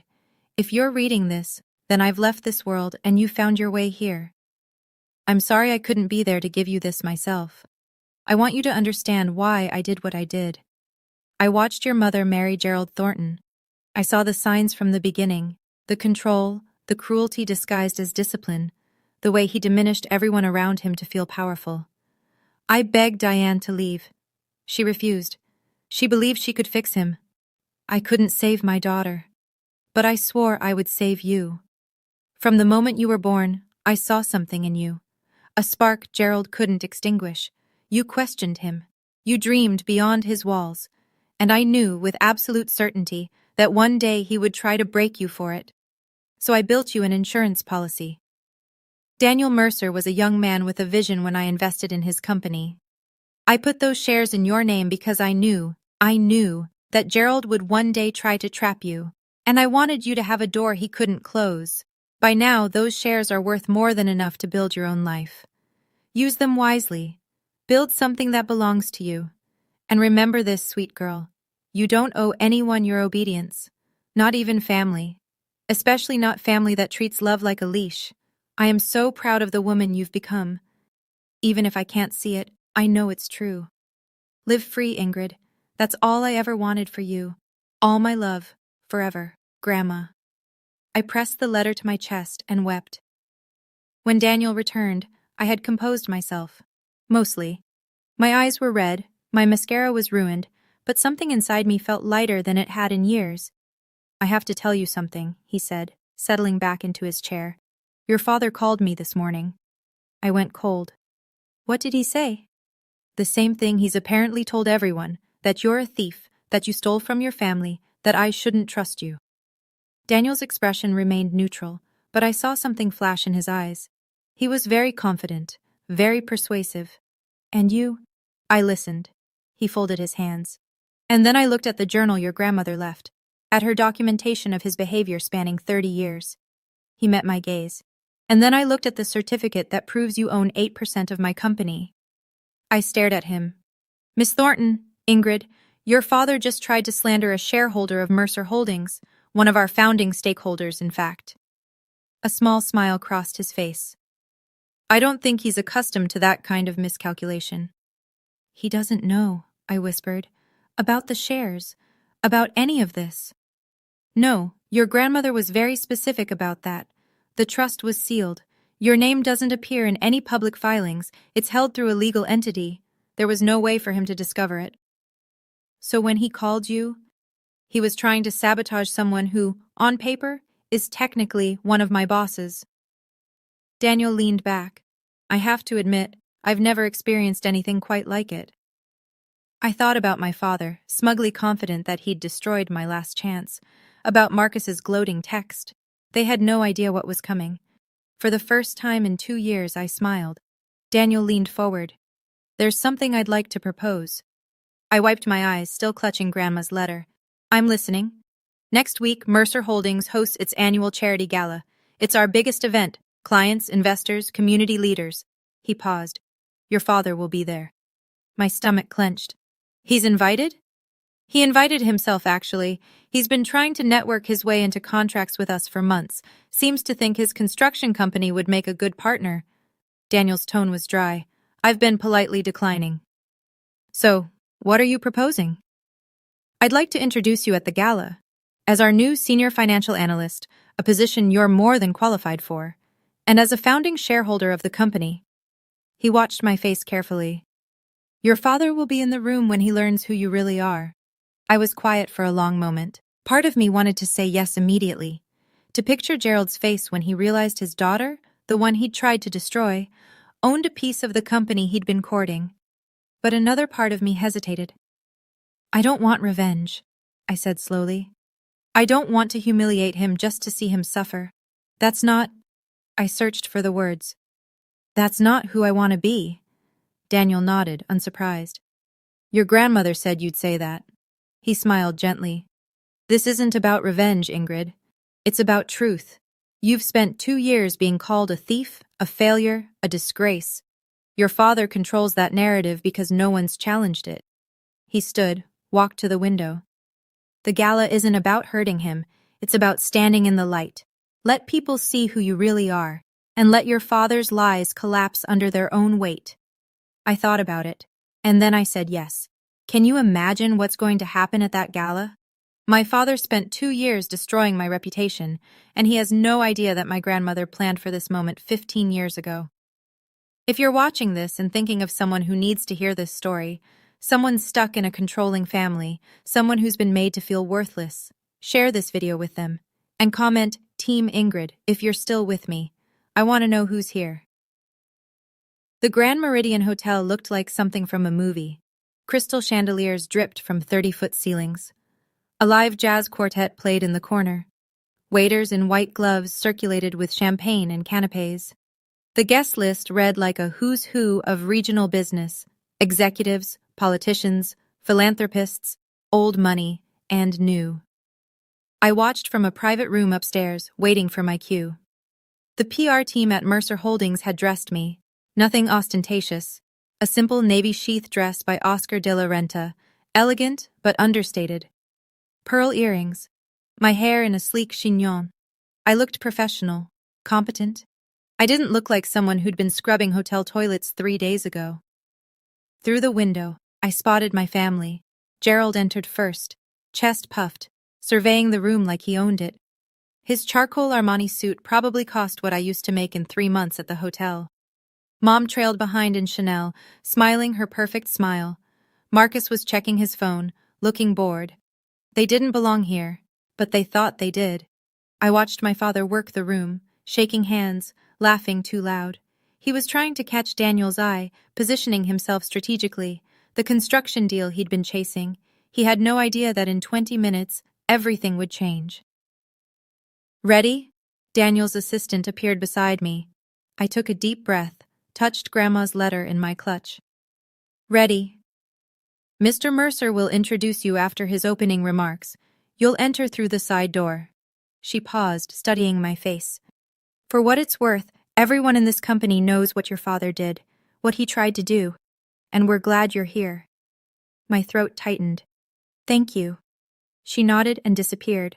if you're reading this, then I've left this world and you found your way here. I'm sorry I couldn't be there to give you this myself. I want you to understand why I did what I did. I watched your mother marry Gerald Thornton. I saw the signs from the beginning, the control, the cruelty disguised as discipline, the way he diminished everyone around him to feel powerful. I begged Diane to leave. She refused. She believed she could fix him. I couldn't save my daughter, but I swore I would save you. From the moment you were born, I saw something in you. A spark Gerald couldn't extinguish. You questioned him. You dreamed beyond his walls. And I knew with absolute certainty that one day he would try to break you for it. So I built you an insurance policy." Daniel Mercer was a young man with a vision when I invested in his company. "I put those shares in your name because I knew that Gerald would one day try to trap you, and I wanted you to have a door he couldn't close. By now, those shares are worth more than enough to build your own life. Use them wisely. Build something that belongs to you. And remember this, sweet girl. You don't owe anyone your obedience, not even family, especially not family that treats love like a leash. I am so proud of the woman you've become. Even if I can't see it, I know it's true. Live free, Ingrid. That's all I ever wanted for you. All my love, forever, Grandma." I pressed the letter to my chest and wept. When Daniel returned, I had composed myself. Mostly. My eyes were red, my mascara was ruined, but something inside me felt lighter than it had in years. "I have to tell you something," he said, settling back into his chair. Your father called me this morning. I went cold. What did he say? The same thing he's apparently told everyone, that you're a thief, that you stole from your family, that I shouldn't trust you. Daniel's expression remained neutral, but I saw something flash in his eyes. He was very confident, very persuasive. And you? I listened. He folded his hands. And then I looked at the journal your grandmother left, at her documentation of his behavior spanning 30 years. He met my gaze. And then I looked at the certificate that proves you own 8% of my company. I stared at him. Miss Thornton, Ingrid, your father just tried to slander a shareholder of Mercer Holdings, one of our founding stakeholders, in fact. A small smile crossed his face. I don't think he's accustomed to that kind of miscalculation. He doesn't know, I whispered, about the shares, about any of this. No, your grandmother was very specific about that. The trust was sealed. Your name doesn't appear in any public filings. It's held through a legal entity. There was no way for him to discover it. So when he called you, he was trying to sabotage someone who, on paper, is technically one of my bosses. Daniel leaned back. I have to admit, I've never experienced anything quite like it. I thought about my father, smugly confident that he'd destroyed my last chance, about Marcus's gloating text. They had no idea what was coming. For the first time in 2 years, I smiled. Daniel leaned forward. There's something I'd like to propose. I wiped my eyes, still clutching Grandma's letter. I'm listening. Next week, Mercer Holdings hosts its annual charity gala. It's our biggest event. Clients, investors, community leaders. He paused. Your father will be there. My stomach clenched. He's invited? He invited himself, actually. He's been trying to network his way into contracts with us for months. Seems to think his construction company would make a good partner. Daniel's tone was dry. I've been politely declining. So, what are you proposing? I'd like to introduce you at the gala. As our new senior financial analyst, a position you're more than qualified for. And as a founding shareholder of the company. He watched my face carefully. Your father will be in the room when he learns who you really are. I was quiet for a long moment. Part of me wanted to say yes immediately. To picture Gerald's face when he realized his daughter, the one he'd tried to destroy, owned a piece of the company he'd been courting. But another part of me hesitated. I don't want revenge, I said slowly. I don't want to humiliate him just to see him suffer. That's not... I searched for the words. That's not who I want to be. Daniel nodded, unsurprised. Your grandmother said you'd say that. He smiled gently. This isn't about revenge, Ingrid. It's about truth. You've spent 2 years being called a thief, a failure, a disgrace. Your father controls that narrative because no one's challenged it. He stood, walked to the window. The gala isn't about hurting him. It's about standing in the light. Let people see who you really are, and let your father's lies collapse under their own weight. I thought about it, and then I said yes. Can you imagine what's going to happen at that gala? My father spent 2 years destroying my reputation, and he has no idea that my grandmother planned for this moment 15 years ago. If you're watching this and thinking of someone who needs to hear this story, someone stuck in a controlling family, someone who's been made to feel worthless, share this video with them, and comment Team Ingrid if you're still with me. I want to know who's here. The Grand Meridian Hotel looked like something from a movie. Crystal chandeliers dripped from 30-foot ceilings. A live jazz quartet played in the corner. Waiters in white gloves circulated with champagne and canapes. The guest list read like a who's who of regional business, executives, politicians, philanthropists, old money, and new. I watched from a private room upstairs, waiting for my cue. The PR team at Mercer Holdings had dressed me. Nothing ostentatious. A simple navy sheath dress by Oscar de la Renta, elegant but understated. Pearl earrings, my hair in a sleek chignon. I looked professional, competent. I didn't look like someone who'd been scrubbing hotel toilets 3 days ago. Through the window, I spotted my family. Gerald entered first, chest puffed, surveying the room like he owned it. His charcoal Armani suit probably cost what I used to make in 3 months at the hotel. Mom trailed behind in Chanel, smiling her perfect smile. Marcus was checking his phone, looking bored. They didn't belong here, but they thought they did. I watched my father work the room, shaking hands, laughing too loud. He was trying to catch Daniel's eye, positioning himself strategically, the construction deal he'd been chasing. He had no idea that in 20 minutes, everything would change. Ready? Daniel's assistant appeared beside me. I took a deep breath, touched Grandma's letter in my clutch. Ready. Mr. Mercer will introduce you after his opening remarks. You'll enter through the side door. She paused, studying my face. For what it's worth, everyone in this company knows what your father did, what he tried to do, and we're glad you're here. My throat tightened. Thank you. She nodded and disappeared.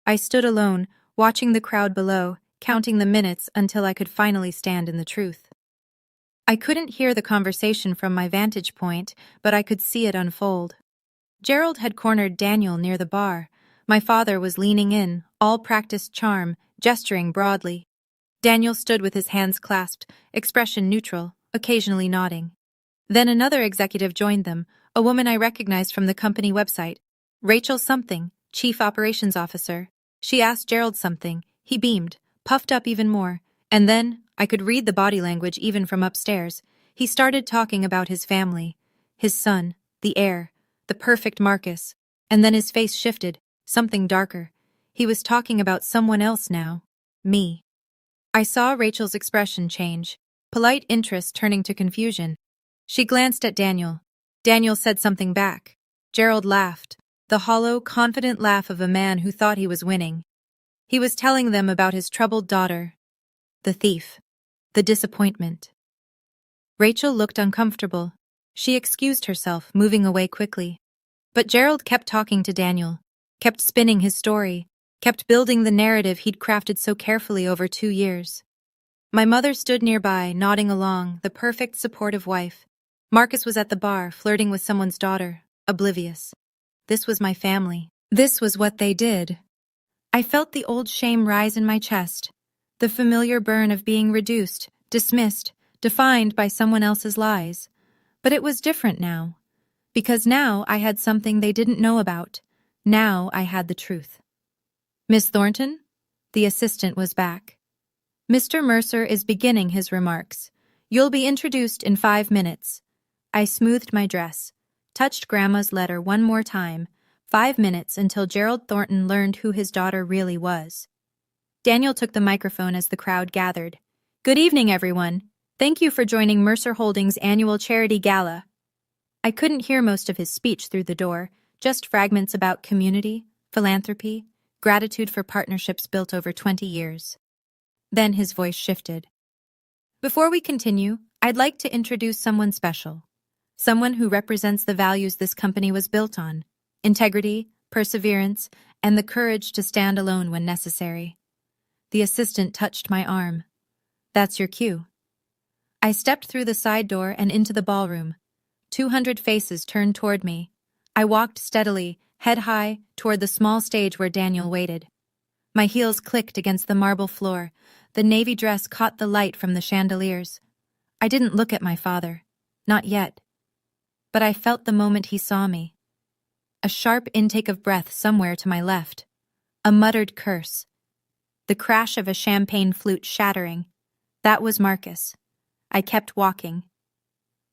I stood alone, watching the crowd below, counting the minutes until I could finally stand in the truth. I couldn't hear the conversation from my vantage point, but I could see it unfold. Gerald had cornered Daniel near the bar. My father was leaning in, all practiced charm, gesturing broadly. Daniel stood with his hands clasped, expression neutral, occasionally nodding. Then another executive joined them, a woman I recognized from the company website. Rachel something, Chief Operations Officer. She asked Gerald something. He beamed, puffed up even more, and then, I could read the body language even from upstairs. He started talking about his family, his son, the heir, the perfect Marcus, and then his face shifted, something darker. He was talking about someone else now, me. I saw Rachel's expression change, polite interest turning to confusion. She glanced at Daniel. Daniel said something back. Gerald laughed, the hollow, confident laugh of a man who thought he was winning. He was telling them about his troubled daughter, the thief, the disappointment. Rachel looked uncomfortable. She excused herself, moving away quickly. But Gerald kept talking to Daniel, kept spinning his story, kept building the narrative he'd crafted so carefully over 2 years. My mother stood nearby, nodding along, the perfect supportive wife. Marcus was at the bar, flirting with someone's daughter, oblivious. This was my family. This was what they did. I felt the old shame rise in my chest, the familiar burn of being reduced, dismissed, defined by someone else's lies. But it was different now, because now I had something they didn't know about. Now I had the truth. Miss Thornton? The assistant was back. Mr. Mercer is beginning his remarks. You'll be introduced in 5 minutes. I smoothed my dress, touched Grandma's letter one more time. 5 minutes until Gerald Thornton learned who his daughter really was. Daniel took the microphone as the crowd gathered. Good evening, everyone. Thank you for joining Mercer Holdings' annual charity gala. I couldn't hear most of his speech through the door, just fragments about community, philanthropy, gratitude for partnerships built over 20 years. Then his voice shifted. Before we continue, I'd like to introduce someone special. Someone who represents the values this company was built on: integrity, perseverance, and the courage to stand alone when necessary. The assistant touched my arm. That's your cue. I stepped through the side door and into the ballroom. 200 faces turned toward me. I walked steadily, head high, toward the small stage where Daniel waited. My heels clicked against the marble floor. The navy dress caught the light from the chandeliers. I didn't look at my father. Not yet. But I felt the moment he saw me. A sharp intake of breath somewhere to my left. A muttered curse. The crash of a champagne flute shattering. That was Marcus. I kept walking.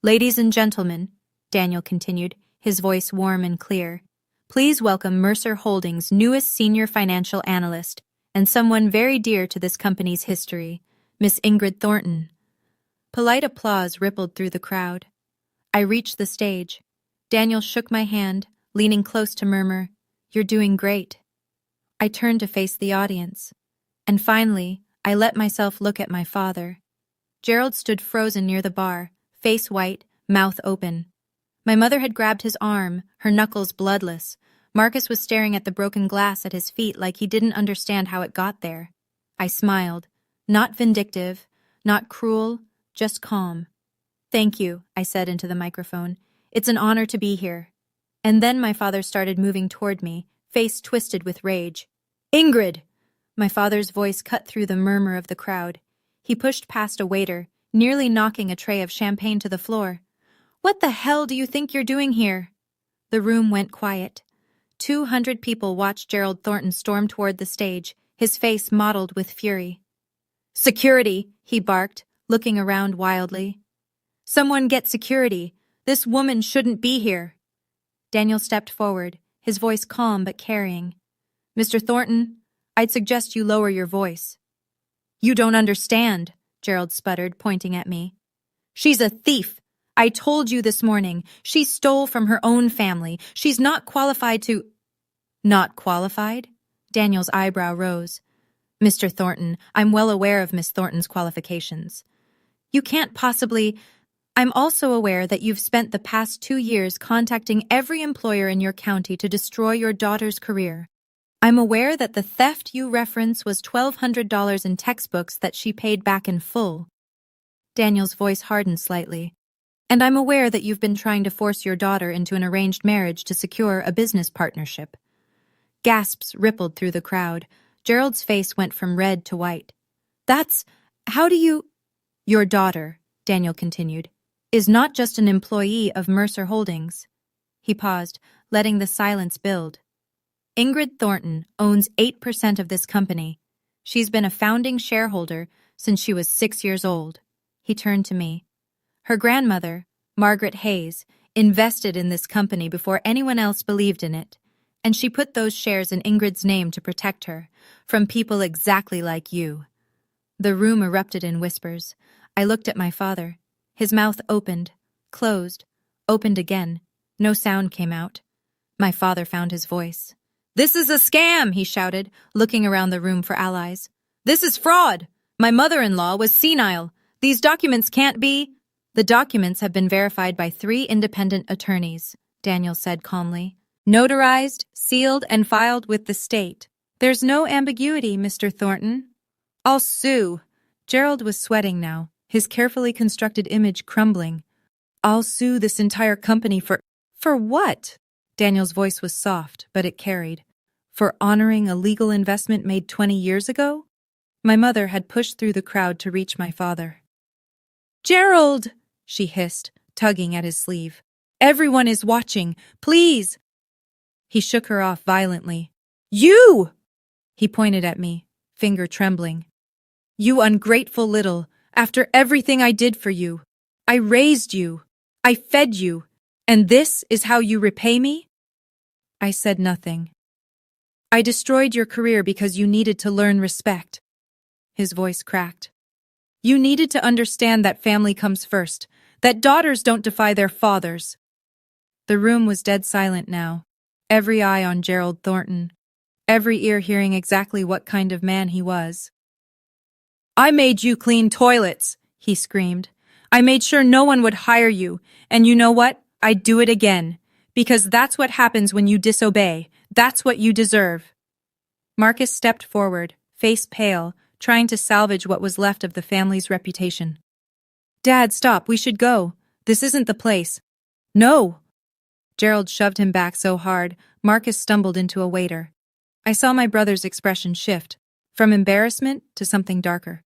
Ladies and gentlemen, Daniel continued, his voice warm and clear, please welcome Mercer Holdings' newest senior financial analyst and someone very dear to this company's history, Miss Ingrid Thornton. Polite applause rippled through the crowd. I reached the stage. Daniel shook my hand, leaning close to murmur, "You're doing great." I turned to face the audience. And finally, I let myself look at my father. Gerald stood frozen near the bar, face white, mouth open. My mother had grabbed his arm, her knuckles bloodless. Marcus was staring at the broken glass at his feet like he didn't understand how it got there. I smiled. Not vindictive, not cruel, just calm. "Thank you," I said into the microphone. "It's an honor to be here." And then my father started moving toward me, face twisted with rage. "Ingrid!" My father's voice cut through the murmur of the crowd. He pushed past a waiter, nearly knocking a tray of champagne to the floor. "What the hell do you think you're doing here?" The room went quiet. 200 people watched Gerald Thornton storm toward the stage, his face mottled with fury. Security, he barked, looking around wildly. Someone get security. This woman shouldn't be here. Daniel stepped forward, his voice calm but carrying. Mr. Thornton, I'd suggest you lower your voice. You don't understand, Gerald sputtered, pointing at me. She's a thief. I told you this morning. She stole from her own family. She's not qualified to— Not qualified? Daniel's eyebrow rose. Mr. Thornton, I'm well aware of Miss Thornton's qualifications. You can't possibly— I'm also aware that you've spent the past 2 years contacting every employer in your county to destroy your daughter's career. I'm aware that the theft you reference was $1,200 in textbooks that she paid back in full. Daniel's voice hardened slightly. And I'm aware that you've been trying to force your daughter into an arranged marriage to secure a business partnership. Gasps rippled through the crowd. Gerald's face went from red to white. How do you— Your daughter, Daniel continued, is not just an employee of Mercer Holdings. He paused, letting the silence build. Ingrid Thornton owns 8% of this company. She's been a founding shareholder since she was 6 years old. He turned to me. Her grandmother, Margaret Hayes, invested in this company before anyone else believed in it, and she put those shares in Ingrid's name to protect her from people exactly like you. The room erupted in whispers. I looked at my father. His mouth opened, closed, opened again. No sound came out. My father found his voice. This is a scam, he shouted, looking around the room for allies. This is fraud. My mother-in-law was senile. These documents can't be— The documents have been verified by 3 independent attorneys, Daniel said calmly. Notarized, sealed, and filed with the state. There's no ambiguity, Mr. Thornton. I'll sue. Gerald was sweating now, his carefully constructed image crumbling. I'll sue this entire company for— For what? Daniel's voice was soft, but it carried. For honoring a legal investment made 20 years ago? My mother had pushed through the crowd to reach my father. Gerald! She hissed, tugging at his sleeve. Everyone is watching. Please! He shook her off violently. You! He pointed at me, finger trembling. You ungrateful little, after everything I did for you. I raised you. I fed you. And this is how you repay me? I said nothing. I destroyed your career because you needed to learn respect. His voice cracked. You needed to understand that family comes first, that daughters don't defy their fathers. The room was dead silent now, every eye on Gerald Thornton, every ear hearing exactly what kind of man he was. I made you clean toilets, he screamed. I made sure no one would hire you, and you know what? I'd do it again, because that's what happens when you disobey. That's what you deserve. Marcus stepped forward, face pale, trying to salvage what was left of the family's reputation. Dad, stop, we should go. This isn't the place. No! Gerald shoved him back so hard, Marcus stumbled into a waiter. I saw my brother's expression shift, from embarrassment to something darker.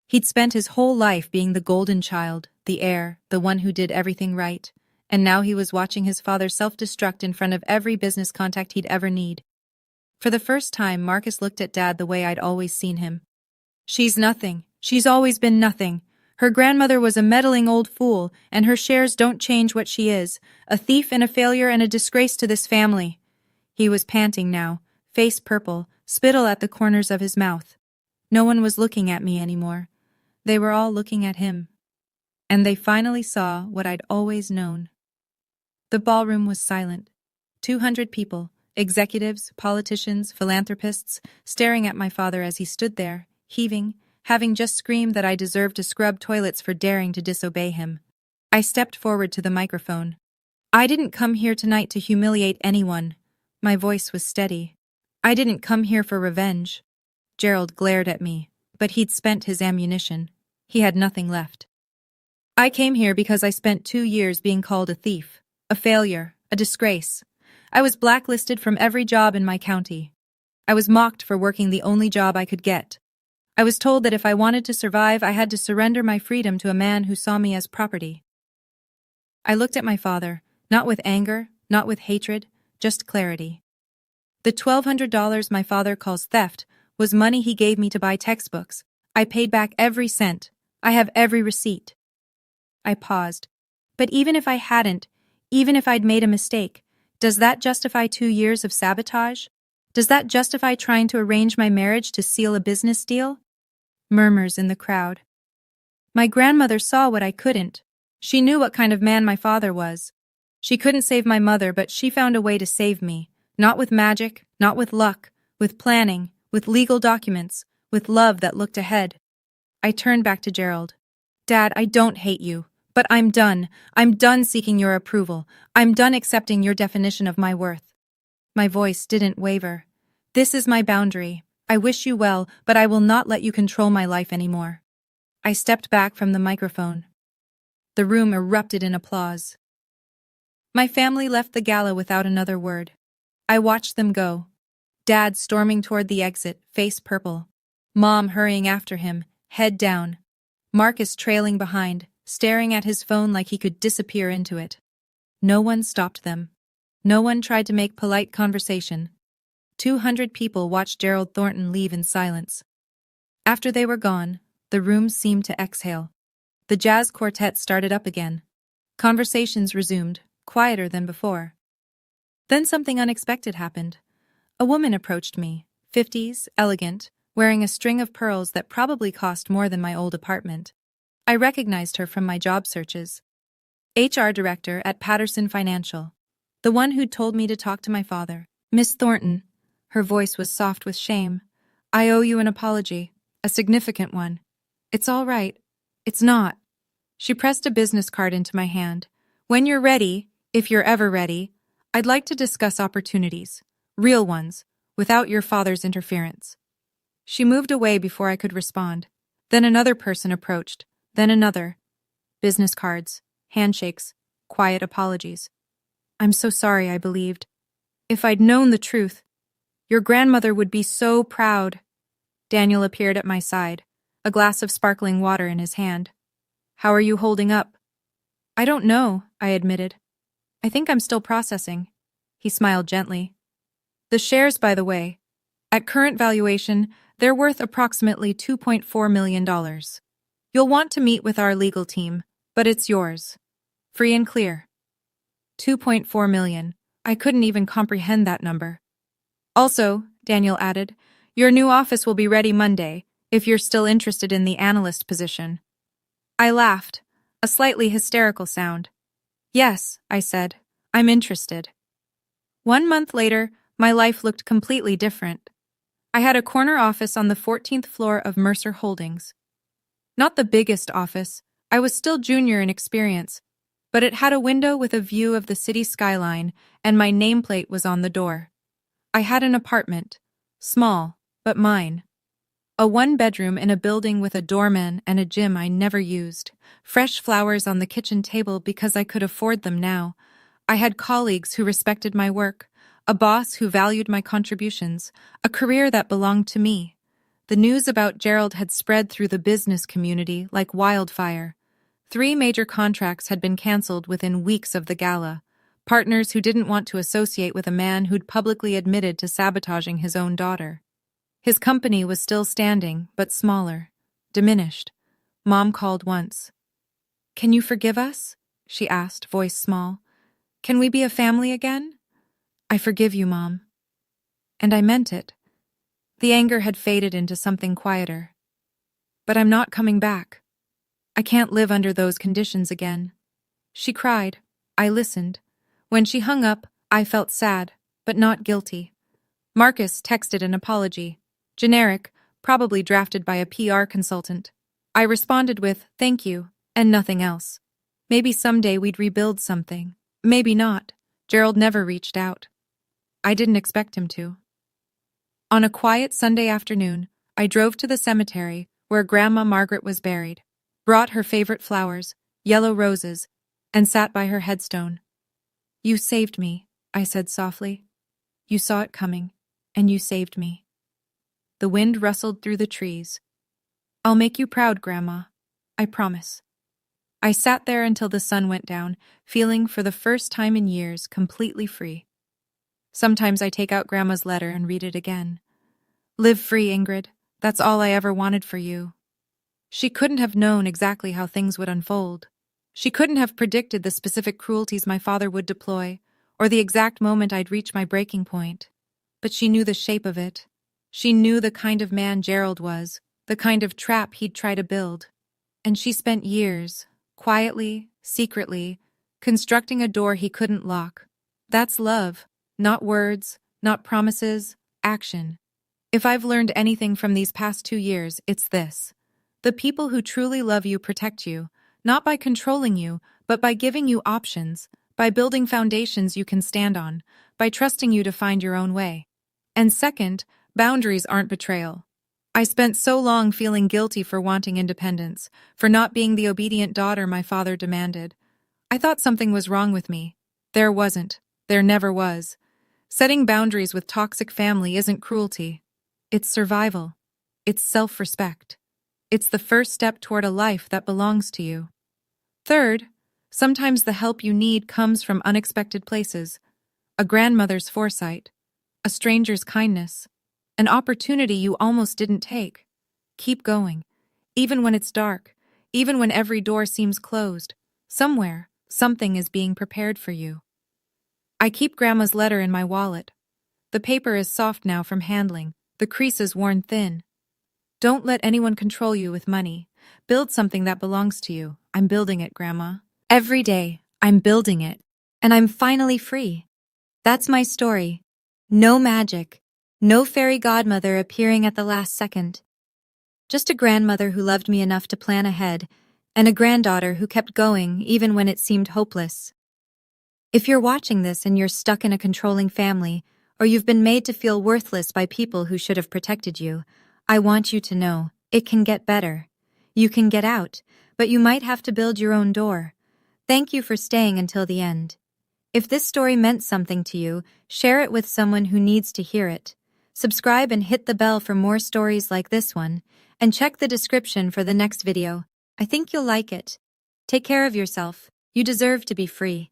He'd spent his whole life being the golden child, the heir, the one who did everything right, and now he was watching his father self-destruct in front of every business contact he'd ever need. For the first time, Marcus looked at Dad the way I'd always seen him. She's nothing. She's always been nothing. Her grandmother was a meddling old fool, and her shares don't change what she is, a thief and a failure and a disgrace to this family. He was panting now, face purple, spittle at the corners of his mouth. No one was looking at me anymore. They were all looking at him. And they finally saw what I'd always known. The ballroom was silent. 200 people, executives, politicians, philanthropists, staring at my father as he stood there, heaving, having just screamed that I deserved to scrub toilets for daring to disobey him. I stepped forward to the microphone. I didn't come here tonight to humiliate anyone. My voice was steady. I didn't come here for revenge. Gerald glared at me, but he'd spent his ammunition. He had nothing left. I came here because I spent 2 years being called a thief, a failure, a disgrace. I was blacklisted from every job in my county. I was mocked for working the only job I could get. I was told that if I wanted to survive, I had to surrender my freedom to a man who saw me as property. I looked at my father, not with anger, not with hatred, just clarity. The $1,200 my father calls theft was money he gave me to buy textbooks. I paid back every cent. I have every receipt. I paused. But even if I hadn't, even if I'd made a mistake, does that justify 2 years of sabotage? Does that justify trying to arrange my marriage to seal a business deal? Murmurs in the crowd. My grandmother saw what I couldn't. She knew what kind of man my father was. She couldn't save my mother, but she found a way to save me. Not with magic, not with luck, with planning, with legal documents, with love that looked ahead. I turned back to Gerald. Dad, I don't hate you, but I'm done. I'm done seeking your approval. I'm done accepting your definition of my worth. My voice didn't waver. This is my boundary. I wish you well, but I will not let you control my life anymore. I stepped back from the microphone. The room erupted in applause. My family left the gala without another word. I watched them go. Dad storming toward the exit, face purple. Mom hurrying after him, head down. Marcus trailing behind, staring at his phone like he could disappear into it. No one stopped them. No one tried to make polite conversation. 200 people watched Gerald Thornton leave in silence. After they were gone, the room seemed to exhale. The jazz quartet started up again. Conversations resumed, quieter than before. Then something unexpected happened. A woman approached me, 50s, elegant, wearing a string of pearls that probably cost more than my old apartment. I recognized her from my job searches. HR director at Patterson Financial. The one who'd told me to talk to my father. Miss Thornton. Her voice was soft with shame. I owe you an apology. A significant one. It's all right. It's not. She pressed a business card into my hand. When you're ready, if you're ever ready, I'd like to discuss opportunities. Real ones, without your father's interference. She moved away before I could respond. Then another person approached. Then another. Business cards, handshakes, quiet apologies. I'm so sorry, I believed. If I'd known the truth, your grandmother would be so proud. Daniel appeared at my side, a glass of sparkling water in his hand. How are you holding up? I don't know, I admitted. I think I'm still processing. He smiled gently. The shares, by the way, at current valuation, they're worth approximately $2.4 million. You'll want to meet with our legal team, but it's yours. Free and clear. 2.4 million. I couldn't even comprehend that number. Also, Daniel added, your new office will be ready Monday, if you're still interested in the analyst position. I laughed, a slightly hysterical sound. Yes, I said, I'm interested. 1 month later, my life looked completely different. I had a corner office on the 14th floor of Mercer Holdings. Not the biggest office, I was still junior in experience, but it had a window with a view of the city skyline, and my nameplate was on the door. I had an apartment, small, but mine. A 1-bedroom in a building with a doorman and a gym I never used. Fresh flowers on the kitchen table because I could afford them now. I had colleagues who respected my work, a boss who valued my contributions, a career that belonged to me. The news about Gerald had spread through the business community like wildfire. 3 major contracts had been canceled within weeks of the gala. Partners who didn't want to associate with a man who'd publicly admitted to sabotaging his own daughter. His company was still standing, but smaller, diminished. Mom called once. Can you forgive us? She asked, voice small. Can we be a family again? I forgive you, Mom. And I meant it. The anger had faded into something quieter. But I'm not coming back. I can't live under those conditions again. She cried. I listened. When she hung up, I felt sad, but not guilty. Marcus texted an apology. Generic, probably drafted by a PR consultant. I responded with, thank you, and nothing else. Maybe someday we'd rebuild something. Maybe not. Gerald never reached out. I didn't expect him to. On a quiet Sunday afternoon, I drove to the cemetery where Grandma Margaret was buried, brought her favorite flowers, yellow roses, and sat by her headstone. You saved me, I said softly. You saw it coming, and you saved me. The wind rustled through the trees. I'll make you proud, Grandma. I promise. I sat there until the sun went down, feeling for the first time in years completely free. Sometimes I take out Grandma's letter and read it again. Live free, Ingrid. That's all I ever wanted for you. She couldn't have known exactly how things would unfold. She couldn't have predicted the specific cruelties my father would deploy, or the exact moment I'd reach my breaking point. But she knew the shape of it. She knew the kind of man Gerald was, the kind of trap he'd try to build. And she spent years, quietly, secretly, constructing a door he couldn't lock. That's love. Not words, not promises, action. If I've learned anything from these past 2 years, it's this. The people who truly love you protect you, not by controlling you, but by giving you options, by building foundations you can stand on, by trusting you to find your own way. And second, boundaries aren't betrayal. I spent so long feeling guilty for wanting independence, for not being the obedient daughter my father demanded. I thought something was wrong with me. There wasn't. There never was. Setting boundaries with toxic family isn't cruelty. It's survival. It's self-respect. It's the first step toward a life that belongs to you. Third, sometimes the help you need comes from unexpected places. A grandmother's foresight, a stranger's kindness, an opportunity you almost didn't take. Keep going. Even when it's dark, even when every door seems closed, somewhere, something is being prepared for you. I keep Grandma's letter in my wallet. The paper is soft now from handling, the creases worn thin. Don't let anyone control you with money. Build something that belongs to you. I'm building it, Grandma. Every day, I'm building it. And I'm finally free. That's my story. No magic. No fairy godmother appearing at the last second. Just a grandmother who loved me enough to plan ahead, and a granddaughter who kept going even when it seemed hopeless. If you're watching this and you're stuck in a controlling family, or you've been made to feel worthless by people who should have protected you, I want you to know, it can get better. You can get out, but you might have to build your own door. Thank you for staying until the end. If this story meant something to you, share it with someone who needs to hear it. Subscribe and hit the bell for more stories like this one, and check the description for the next video. I think you'll like it. Take care of yourself. You deserve to be free.